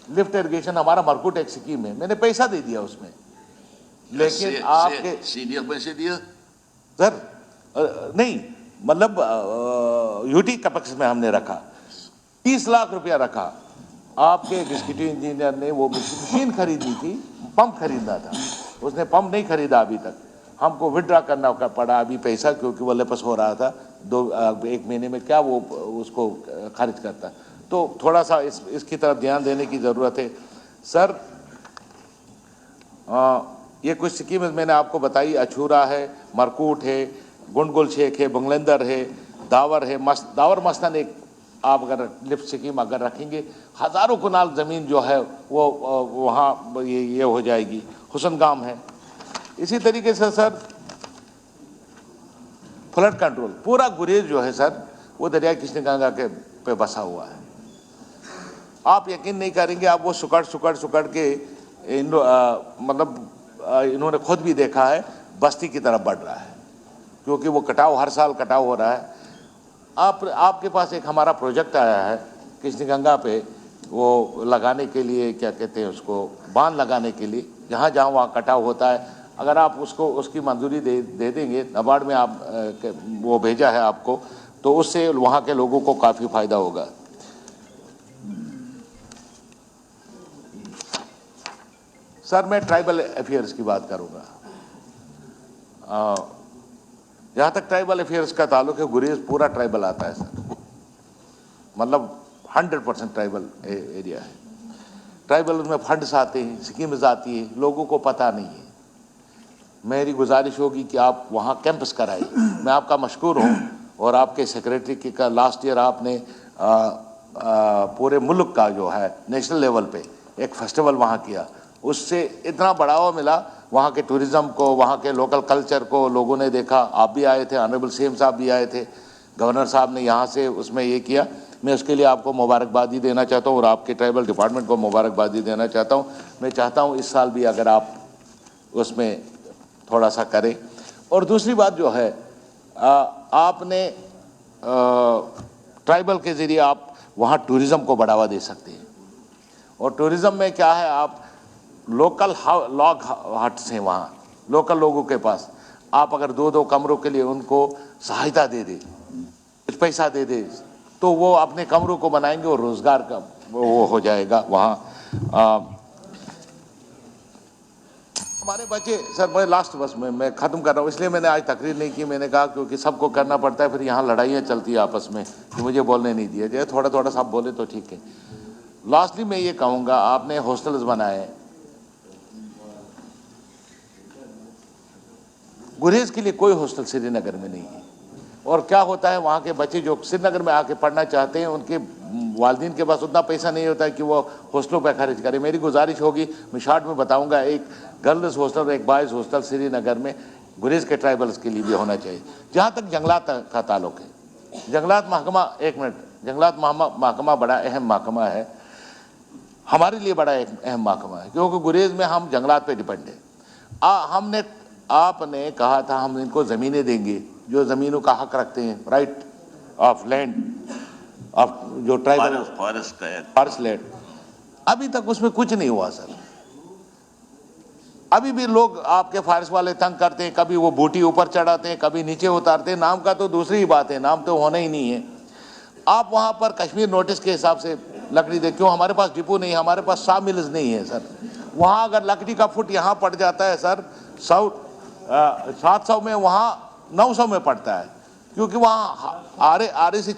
لفٹ اریگیشن ہمارا مرکوٹ ایک سکیم ہے, میں نے پیسہ دے دیا اس میں, لیکن آپ کے سینئر پیسے دیا سر نہیں, مطلب یوٹی کپکس میں ہم نے رکھا 30 لاکھ روپیہ رکھا. آپ کے ایگزیکٹو انجینئر نے وہ مشین خریدنی تھی, پمپ خریدنا تھا, اس نے پمپ نہیں خریدا ابھی تک. ہم کو وڈرا کرنا پڑا ابھی پیسہ, کیونکہ وہ لپس ہو رہا تھا, 1 مہینے میں کیا وہ اس کو خرچ کرتا. تو تھوڑا سا اس کی طرف دھیان دینے کی ضرورت ہے سر. یہ کچھ سکیمز میں نے آپ کو بتائی, اچھورا ہے, مرکوٹ ہے, گنڈ گل شیخ ہے, بنگلندر ہے, داور ہے. داور مثلاً ایک آپ اگر لفٹ سکیم اگر رکھیں گے، ہزاروں کنال زمین جو ہے وہ وہاں یہ ہو جائے گی، حسن گام ہے. اسی طریقے سے سر فلڈ کنٹرول، پورا گریز جو ہے سر وہ دریائے کشن گنگا کے پہ بسا ہوا ہے. آپ یقین نہیں کریں گے، آپ وہ سکڑ کے مطلب انہوں نے خود بھی دیکھا ہے بستی کی طرف بڑھ رہا ہے، کیونکہ وہ کٹاؤ ہر سال کٹاؤ ہو رہا ہے. آپ کے پاس ایک ہمارا پروجیکٹ آیا ہے کشن گنگا پہ، وہ لگانے کے لیے کیا کہتے ہیں اس کو، باندھ لگانے کے لیے، جہاں جہاں وہاں کٹاؤ ہوتا ہے. اگر آپ اس کی منظوری دے دیں گے، نبارڈ میں آپ وہ بھیجا ہے آپ کو، تو اس سے وہاں کے لوگوں کو کافی فائدہ ہوگا. سر میں ٹرائبل افیئرس کی بات کروں گا. جہاں تک ٹرائبل افیئرس کا تعلق ہے، گریز پورا ٹرائبل آتا ہے سر، مطلب 100% ٹرائبل ایریا ہے. ٹرائبل میں فنڈس آتے ہیں، اسکیمز آتی ہیں، لوگوں کو پتہ نہیں ہے. میری گزارش ہوگی کہ آپ وہاں کیمپس کرائیے. میں آپ کا مشکور ہوں، اور آپ کے سیکریٹری کی کا لاسٹ ایئر آپ نے پورے ملک کا جو ہے نیشنل لیول پہ ایک فیسٹیول وہاں کیا. اس سے اتنا بڑھاوا ملا وہاں کے ٹوریزم کو، وہاں کے لوکل کلچر کو لوگوں نے دیکھا. آپ بھی آئے تھے، آنریبل سی ایم صاحب بھی آئے تھے، گورنر صاحب نے یہاں سے اس میں یہ کیا. میں اس کے لیے آپ کو مبارکبادی دینا چاہتا ہوں، اور آپ کے ٹرائبل ڈپارٹمنٹ کو مبارکبادی دینا چاہتا ہوں. میں چاہتا ہوں اس سال بھی اگر آپ اس میں تھوڑا سا کریں. اور دوسری بات جو ہے، آپ نے ٹرائبل کے ذریعے آپ وہاں ٹوریزم کو بڑھاوا دے سکتے ہیں. اور ٹوریزم میں کیا ہے، آپ لوکل لاگ ہٹس ہیں وہاں لوکل لوگوں کے پاس، آپ اگر 2 کمروں کے لیے ان کو سہایتا دے دیں، کچھ پیسہ دے دیں، تو وہ اپنے کمروں کو بنائیں گے اور روزگار کا وہ ہو جائے گا وہاں. ہمارے بچے سر، میں لاسٹ بس میں ختم کر رہا ہوں، اس لیے میں نے آج تقریر نہیں کی. میں نے کہا کیونکہ سب کو کرنا پڑتا ہے، پھر یہاں لڑائیاں چلتی ہیں آپس میں کہ مجھے بولنے نہیں دیا جائے. تھوڑا سا بولے تو ٹھیک ہے. لاسٹلی میں یہ کہوں گا، آپ نے ہاسٹلز بنائے، گریز کے لیے کوئی ہاسٹل سری نگر میں نہیں ہے. اور کیا ہوتا ہے، وہاں کے بچے جو سری نگر میں آ کے پڑھنا چاہتے ہیں، ان کے والدین کے پاس اتنا پیسہ نہیں ہوتا ہے کہ وہ ہاسٹلوں پہ خرچ کرے. میری گزارش ہوگی، میں شارٹ میں بتاؤں گا، ایک گرلز ہاسٹل اور ایک بوائز ہاسٹل سری نگر میں گریز کے ٹرائبلز کے لیے بھی ہونا چاہیے. جہاں تک جنگلات کا تعلق ہے، جنگلات محکمہ، ایک منٹ، جنگلات محکمہ بڑا اہم محکمہ ہے، ہمارے لیے بڑا اہم محکمہ ہے، کیونکہ گریز میں ہم جنگلات پہ ڈپینڈ ہیں. آپ نے کہا تھا ہم ان کو زمینیں دیں گے، جو زمینوں کا حق رکھتے ہیں، رائٹ آف لینڈ آف جو ٹرائبل فارسٹ لینڈ. ابھی تک اس میں کچھ نہیں ہوا سر. ابھی بھی لوگ آپ کے فارسٹ والے تنگ کرتے ہیں، کبھی وہ بوٹی اوپر چڑھاتے ہیں، کبھی نیچے اتارتے ہیں. نام کا تو دوسری ہی بات ہے، نام تو ہونا ہی نہیں ہے. آپ وہاں پر کشمیر نوٹس کے حساب سے لکڑی دے، کیوں ہمارے پاس ڈپو نہیں ہے، ہمارے پاس سا ملز نہیں ہے سر. وہاں اگر لکڑی کا فٹ یہاں پڑ جاتا ہے سر 700 میں، وہاں 900 میں پڑتا ہے، کیونکہ وہاں آرے سے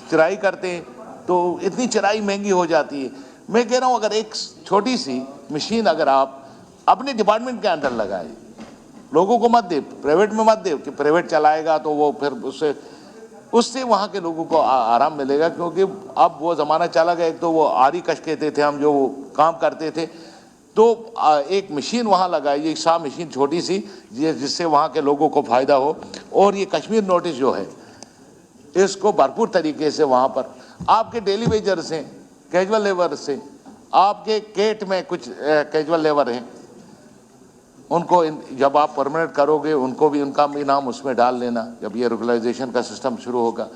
چرائی کرتے ہیں، تو اتنی چرائی مہنگی ہو جاتی ہے. میں کہہ رہا ہوں اگر ایک چھوٹی سی مشین اگر آپ اپنے ڈپارٹمنٹ کے اندر لگائے، لوگوں کو مت دے، پرائیویٹ میں مت دے کہ پرائیویٹ چلائے گا تو وہ پھر اس سے وہاں کے لوگوں کو آرام ملے گا. کیونکہ اب وہ زمانہ چلا گیا، ایک تو وہ آری کش کہتے تھے ہم، جو وہ کام کرتے تھے، تو ایک مشین وہاں لگائی، ایک سا مشین چھوٹی سی، جس سے وہاں کے لوگوں کو فائدہ ہو. اور یہ کشمیر نوٹس جو ہے، اس کو بھرپور طریقے سے وہاں پر آپ کے ڈیلی ویجرز ہیں، کیجول لیبرز ہیں، آپ کے کیٹ میں کچھ کیجول لیبر ہیں، ان کو جب آپ پرمنٹ کرو گے، ان کو بھی ان کا بھی نام اس میں ڈال لینا جب یہ ریگولائزیشن کا سسٹم شروع ہوگا.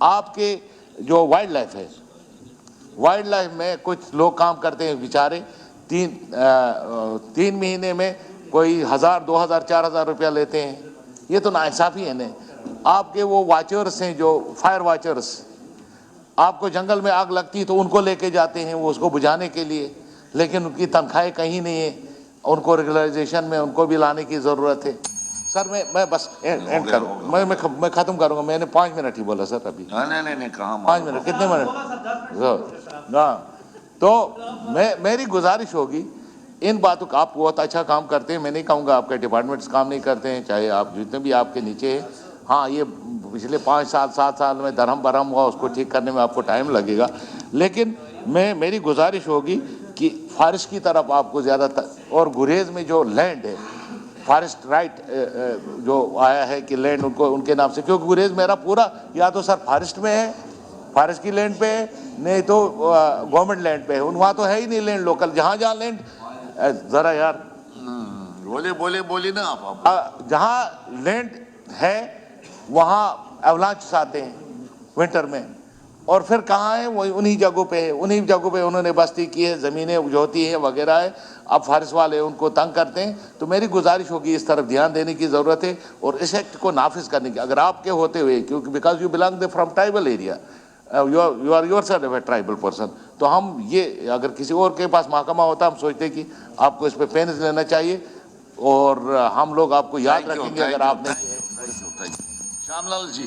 آپ کے جو وائلڈ لائف ہے، وائلڈ لائف میں کچھ لوگ کام کرتے ہیں بیچارے، 3 مہینے میں کوئی 1000 2000 4000 روپیہ لیتے ہیں. یہ تو ناانصافی ہے نا. آپ کے وہ واچرس ہیں، جو فائر واچرس، آپ کو جنگل میں آگ لگتی ہے تو ان کو لے کے جاتے ہیں وہ اس کو بجھانے کے لیے، لیکن ان کی تنخواہیں کہیں نہیں ہیں. ان کو ریگولائزیشن میں ان کو بھی لانے کی ضرورت ہے. سر میں بس اینڈ کروں، میں ختم کروں گا. میں نے 5 منٹ ہی بولا سر ابھی. نہیں کہاں 5 منٹ، کتنے منٹ؟ تو میری گزارش ہوگی، ان باتوں کا، آپ بہت اچھا کام کرتے ہیں، میں نہیں کہوں گا آپ کے ڈپارٹمنٹس کام نہیں کرتے ہیں، چاہے آپ جتنے بھی آپ کے نیچے ہیں. ہاں، یہ پچھلے 5 سال 7 سال میں درہم برہم ہوا، اس کو ٹھیک کرنے میں آپ کو ٹائم لگے گا، لیکن میری گزارش ہوگی کہ فارسٹ کی طرف آپ کو زیادہ اور گریز میں جو لینڈ ہے فارسٹ رائٹ جو آیا ہے کہ لینڈ ان کے نام سے، کیونکہ گریز میرا پورا یا تو سر فارسٹ میں ہے، فارسٹ کی لینڈ پہ ہے، نہیں تو گورنمنٹ لینڈ پہ ہے، وہاں تو ہے ہی نہیں لینڈ لوکل، جہاں لینڈ ذرا یار بولے نا آپ جہاں لینڈ ہے وہاں ایولانچ آتے ہیں ونٹر میں، اور پھر کہاں ہے وہ انہی جگہوں پہ ہے، انہی جگہوں پہ انہوں نے بستی کی ہے، زمینیں اگجوتی ہیں وغیرہ ہے، اب فارس والے ان کو تنگ کرتے ہیں، تو میری گزارش ہوگی اس طرف دھیان دینے کی ضرورت ہے اور اس ایکٹ کو نافذ کرنے کی، اگر آپ کے ہوتے ہوئے، کیونکہ because you belong from tribal area, you are yourself a tribal person, تو ہم یہ اگر کسی اور کے پاس محکمہ ہوتا ہم سوچتے کہ آپ کو اس پہ پینز لینا چاہیے اور ہم لوگ آپ کو یاد رکھیں گے اگر آپ نے شام لال جی.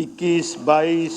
21, 22,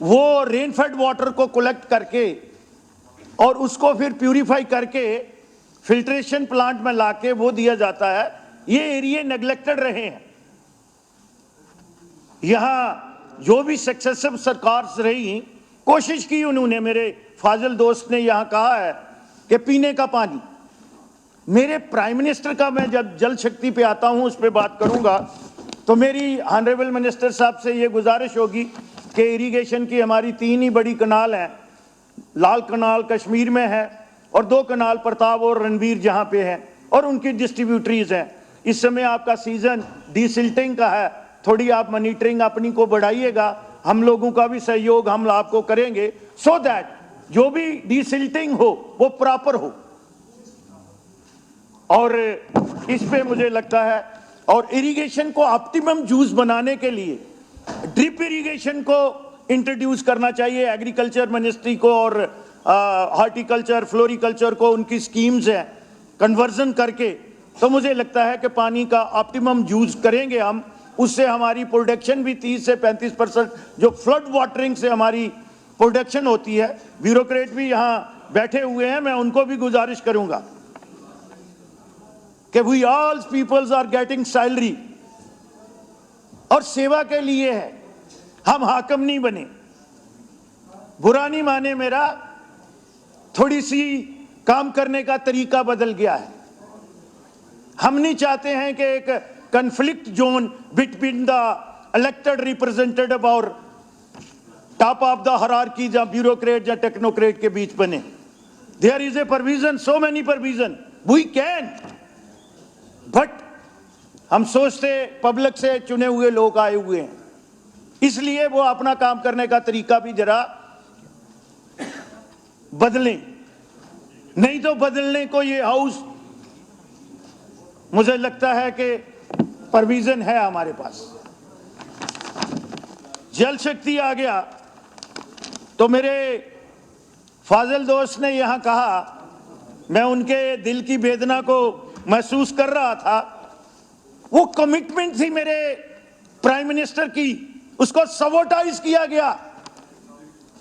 وہ رین فیڈ واٹر کو کلیکٹ کر کے اور اس کو پھر پیوریفائی کر کے فلٹریشن پلانٹ میں لا کے وہ دیا جاتا ہے. یہ ایریے نیگلیکٹڈ رہے ہیں. یہاں جو بھی سکسیسو سرکارز رہی کوشش کی انہوں نے, میرے فاضل دوست نے یہاں کہا ہے کہ پینے کا پانی, میرے پرائم منسٹر کا میں جب جل شکتی پہ آتا ہوں اس پہ بات کروں گا تو میری آنریبل منسٹر صاحب سے یہ گزارش ہوگی کہ اریگیشن کی ہماری 3 ہی بڑی کنال ہیں. لال کنال کشمیر میں ہے اور 2 کنال پرتاپ اور رنویر جہاں پہ ہیں اور ان کی ڈسٹریبیوٹریز ہیں. اس سمے آپ کا سیزن ڈی سلٹنگ کا ہے, تھوڑی آپ مانیٹرنگ اپنی کو بڑھائیے گا, ہم لوگوں کا بھی سہیوگ ہم آپ کو کریں گے سو دیٹ جو بھی ڈی سلٹنگ ہو وہ پراپر ہو. اور اس پہ مجھے لگتا ہے, اور اریگیشن کو آپٹیمم یوز بنانے کے لیے ڈرپ اریگیشن کو انٹروڈیوس کرنا چاہیے ایگریکلچر منسٹری کو اور ہارٹیکلچر فلوریکلچر کو, ان کی سکیمز ہیں کنورژن کر کے. تو مجھے لگتا ہے کہ پانی کا آپٹیمم یوز کریں گے ہم, اس سے ہماری پروڈکشن بھی 30 سے 35% جو فلڈ واٹرنگ سے ہماری پروڈکشن ہوتی ہے. بیوروکریٹ بھی یہاں بیٹھے ہوئے ہیں, میں ان کو بھی گزارش کروں گا کہ we all peoples are getting salary اور سیوا کے لیے ہے, ہم حاکم نہیں بنے. برا نہیں مانے میرا, تھوڑی سی کام کرنے کا طریقہ بدل گیا ہے. ہم نہیں چاہتے ہیں کہ ایک conflict zone between the elected representative اور ٹاپ آف دا ہرارکی یا بیوروکریٹ یا ٹیکنوکریٹ کے بیچ بنے. There is a provision, so many provision, we can, but ہم سوچتے پبلک سے چنے ہوئے لوگ آئے ہوئے ہیں, اس لیے وہ اپنا کام کرنے کا طریقہ بھی ذرا بدلیں. نہیں تو بدلنے کو یہ ہاؤس مجھے لگتا ہے کہ پرویژن ہے ہمارے پاس. جل شکتی آ گیا تو میرے فاضل دوست نے یہاں کہا, میں ان کے دل کی ویدنا کو محسوس کر رہا تھا. وہ کمٹمنٹ تھی میرے پرائم منسٹر کی, اس کو سبوٹائز کیا گیا,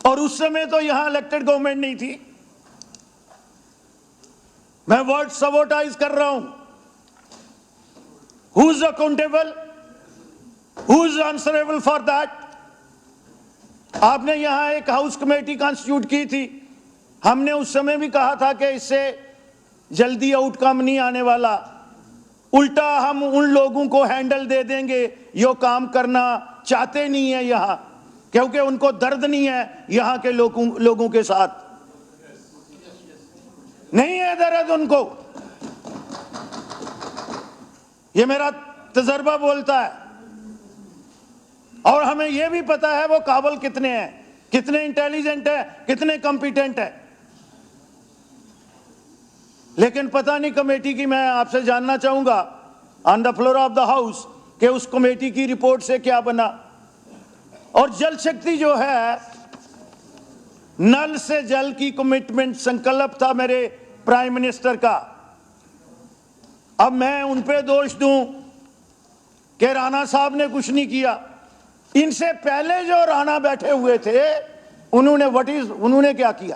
اور اس سمے تو یہاں الیکٹڈ گورنمنٹ نہیں تھی. میں ورڈ سبوٹائز کر رہا ہوں. Who is accountable? Who is answerable for that? آپ نے یہاں ایک ہاؤس کمیٹی کانسٹیٹیوٹ کی تھی, ہم نے اس سمے بھی کہا تھا کہ اس سے جلدی آؤٹ کم نہیں آنے والا, الٹا ہم ان لوگوں کو ہینڈل دے دیں گے جو کام کرنا چاہتے نہیں ہیں یہاں, کیونکہ ان کو درد نہیں ہے یہاں کے لوگوں کے ساتھ, نہیں ہے درد ان کو. یہ میرا تجربہ بولتا ہے. اور ہمیں یہ بھی پتا ہے وہ قابل کتنے ہیں, کتنے انٹیلیجنٹ ہیں, کتنے کمپیٹنٹ ہیں. لیکن پتہ نہیں کمیٹی کی, میں آپ سے جاننا چاہوں گا on the floor of the house کہ اس کمیٹی کی رپورٹ سے کیا بنا. اور جل شکتی جو ہے, نل سے جل کی کمٹمنٹ سنکلپ تھا میرے پرائم منسٹر کا. اب میں ان پہ دوش دوں کہ رانا صاحب نے کچھ نہیں کیا. ان سے پہلے جو رانا بیٹھے ہوئے تھے انہوں نے کیا کیا؟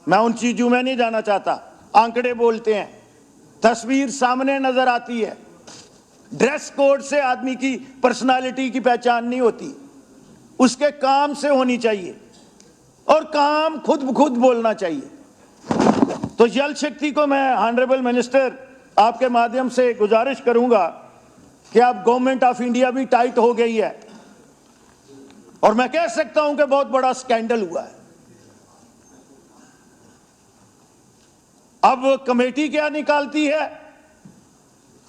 میں ان چیزوں میں نہیں جانا چاہتا, آنکڑے بولتے ہیں, تصویر سامنے نظر آتی ہے. ڈریس کوڈ سے آدمی کی پرسنالٹی کی پہچان نہیں ہوتی, اس کے کام سے ہونی چاہیے, اور کام خود بخود بولنا چاہیے. تو جل شکتی کو میں آنریبل منسٹر آپ کے مادھیم سے گزارش کروں گا کہ اب گورنمنٹ آف انڈیا بھی ٹائٹ ہو گئی ہے, اور میں کہہ سکتا ہوں کہ بہت بڑا سکینڈل ہوا ہے. اب کمیٹی کیا نکالتی ہے,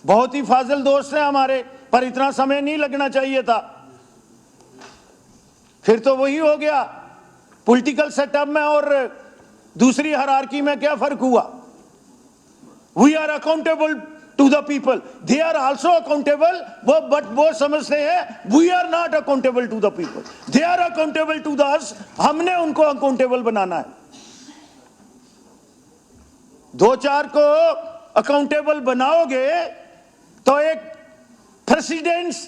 بہت ہی فاضل دوست ہیں ہمارے, پر اتنا سمے نہیں لگنا چاہیے تھا. پھر تو وہی ہو گیا پولیٹیکل سیٹ اپ میں اور دوسری ہرارکی میں کیا فرق ہوا. We are accountable to the people, they are also accountable, but وہ سمجھتے ہیں we are not accountable to the people, they are accountable to the us. ہم نے ان کو اکاؤنٹیبل بنانا ہے. 2-4 کو اکاؤنٹیبل بناؤ گے تو ایک precedents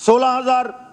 16,000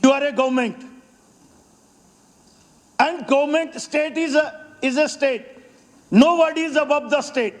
You are a government, and government state is a state. Nobody is above the state.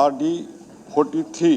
RD 43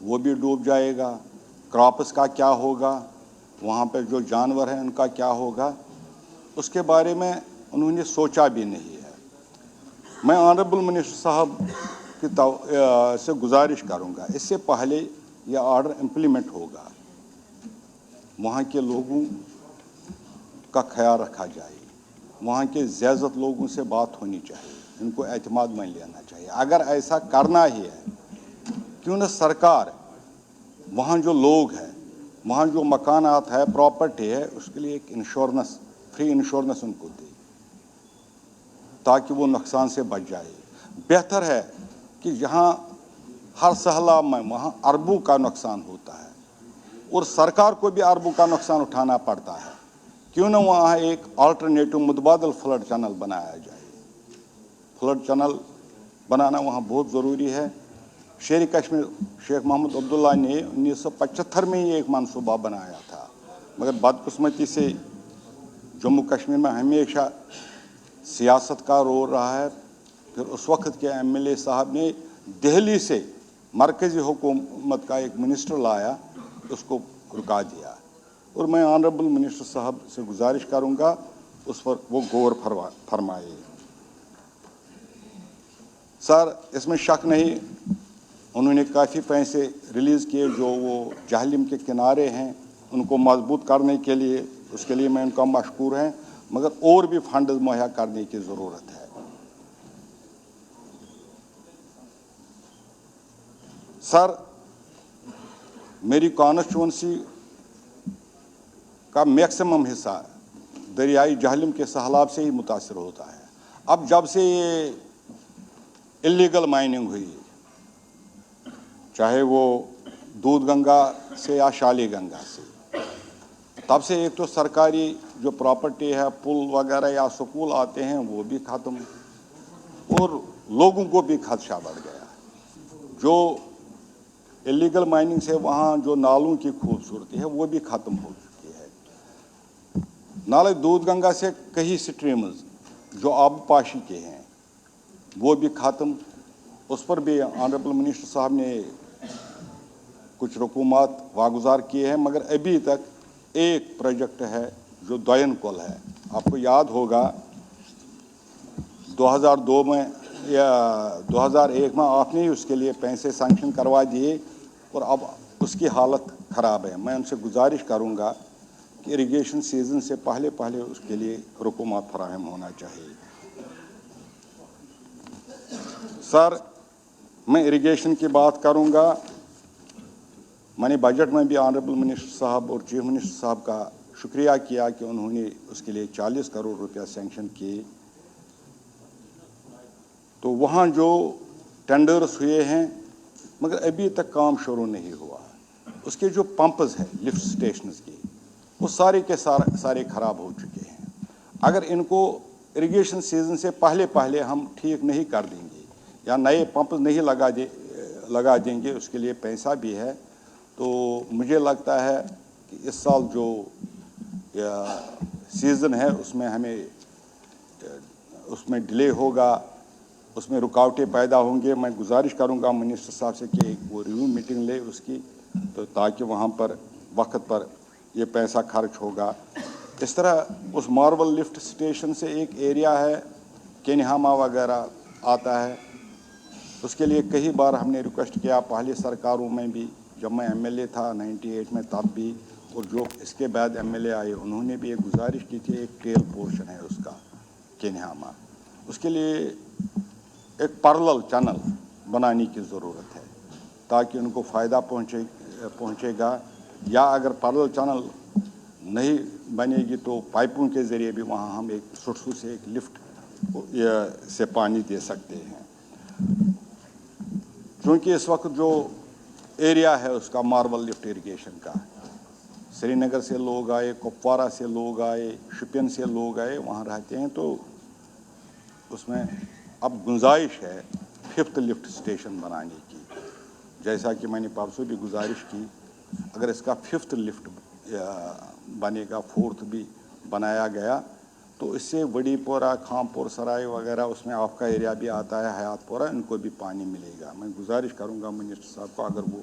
وہ بھی ڈوب جائے گا. کراپس کا کیا ہوگا, وہاں پہ جو جانور ہیں ان کا کیا ہوگا, اس کے بارے میں انہوں نے سوچا بھی نہیں ہے. میں آنریبل منسٹر صاحب کی سے گزارش کروں گا, اس سے پہلے یہ آرڈر امپلیمنٹ ہوگا وہاں کے لوگوں کا خیال رکھا جائے, وہاں کے زیادت لوگوں سے بات ہونی چاہیے, ان کو اعتماد میں لینا چاہیے. اگر ایسا کرنا ہی ہے, کیوں نہ سرکار وہاں جو لوگ ہیں, وہاں جو مکانات ہے, پراپرٹی ہے, اس کے لیے ایک انشورنس, فری انشورنس ان کو دے تاکہ وہ نقصان سے بچ جائے. بہتر ہے کہ جہاں ہر سہلاب میں وہاں اربوں کا نقصان ہوتا ہے اور سرکار کو بھی اربوں کا نقصان اٹھانا پڑتا ہے, کیوں نہ وہاں ایک آلٹرنیٹو متبادل فلڈ چینل بنایا جائے. فلڈ چینل بنانا وہاں بہت ضروری ہے. شیر کشمیر شیخ محمود عبداللہ نے 1975 میں ہی ایک منصوبہ بنایا تھا, مگر بدقسمتی سے جموں کشمیر میں ہمیشہ سیاست کا رول رہا ہے. پھر اس وقت کے ایم ایل اے صاحب نے دہلی سے مرکزی حکومت کا ایک منسٹر لایا, اس کو رکا دیا. اور میں آنریبل منسٹر صاحب سے گزارش کروں گا اس پر وہ غور فرمائے. سر, اس میں شک نہیں, انہوں نے کافی پیسے ریلیز کیے جو وہ جہلم کے کنارے ہیں ان کو مضبوط کرنے کے لیے, اس کے لیے میں ان کا مشکور ہیں, مگر اور بھی فنڈز مہیا کرنے کی ضرورت ہے. سر, میری کانسٹیچوئنسی کا میکسیمم حصہ دریائی جہلم کے سیلاب سے ہی متاثر ہوتا ہے. اب جب سے یہ اللیگل مائننگ ہوئی, چاہے وہ دودھ گنگا سے یا شالی گنگا سے, تب سے ایک تو سرکاری جو پراپرٹی ہے, پل وغیرہ یا سکول آتے ہیں, وہ بھی ختم, اور لوگوں کو بھی خدشہ بڑھ گیا. جو اللیگل مائننگ سے وہاں جو نالوں کی خوبصورتی ہے وہ بھی ختم ہو چکی ہے. نالے دودھ گنگا سے کئی سٹریمز جو آب پاشی کے ہیں وہ بھی ختم. اس پر بھی آنریبل منسٹر صاحب نے کچھ رقومات واگزار کیے ہیں, مگر ابھی تک ایک پروجیکٹ ہے جو دوین کل ہے. آپ کو یاد ہوگا 2002 میں یا 2001 میں آپ نے ہی اس کے لیے پیسے سینکشن کروا دیے, اور اب اس کی حالت خراب ہے. میں ان سے گزارش کروں گا کہ اریگیشن سیزن سے پہلے اس کے لیے رقومات فراہم ہونا چاہیے. سر, میں اریگیشن کی بات کروں گا. میں نے بجٹ میں بھی آنریبل منسٹر صاحب اور چیف منسٹر صاحب کا شکریہ کیا کہ انہوں نے اس کے لیے 40 کروڑ روپیہ سینکشن کیے. تو وہاں جو ٹینڈرز ہوئے ہیں مگر ابھی تک کام شروع نہیں ہوا. اس کے جو پمپز ہیں لفٹ سٹیشنز کے, وہ سارے کے سارے خراب ہو چکے ہیں. اگر ان کو اریگیشن سیزن سے پہلے ہم ٹھیک نہیں کر دیں گے یا نئے پمپز نہیں لگا دیں گے, اس کے لیے پیسہ بھی ہے, تو مجھے لگتا ہے کہ اس سال جو سیزن ہے اس میں ہمیں اس میں ڈیلے ہوگا, اس میں رکاوٹیں پیدا ہوں گے. میں گزارش کروں گا منسٹر صاحب سے کہ وہ ریویو میٹنگ لے اس کی, تو تاکہ وہاں پر وقت پر یہ پیسہ خرچ ہوگا. اس طرح اس ماربل لفٹ سٹیشن سے ایک ایریا ہے کینہاما وغیرہ آتا ہے, اس کے لیے کئی بار ہم نے ریکویسٹ کیا, پہلے سرکاروں میں بھی, جب میں ایم ایل اے تھا 98 میں تب بھی, اور جو اس کے بعد ایم ایل اے آئے انہوں نے بھی ایک گزارش کی تھی. ایک ٹیل پورشن ہے اس کا کینہاما, اس کے لیے ایک پرلل چینل بنانے کی ضرورت ہے تاکہ ان کو فائدہ پہنچے گا. یا اگر پرلل چینل نہیں بنے گی تو پائپوں کے ذریعے بھی وہاں ہم ایک سٹسو سے ایک لفٹ سے پانی دے سکتے ہیں. کیونکہ اس وقت جو ایریا ہے اس کا ماربل لفٹ اریگیشن کا, سری نگر سے لوگ آئے, کپوارہ سے لوگ آئے, شپین سے لوگ آئے, وہاں رہتے ہیں, تو اس میں اب گنجائش ہے 5th لفٹ اسٹیشن بنانے کی. جیسا کہ میں نے پرسوں بھی گزارش کی, اگر اس کا 5th لفٹ بنے گا, 4th بھی بنایا گیا, تو اس سے وڑی پورہ, خامپور سرائے وغیرہ, اس میں آپ کا ایریا بھی آتا ہے, حیات پورہ, ان کو بھی پانی ملے گا. میں گزارش کروں گا منسٹر صاحب کو, اگر وہ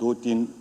2-3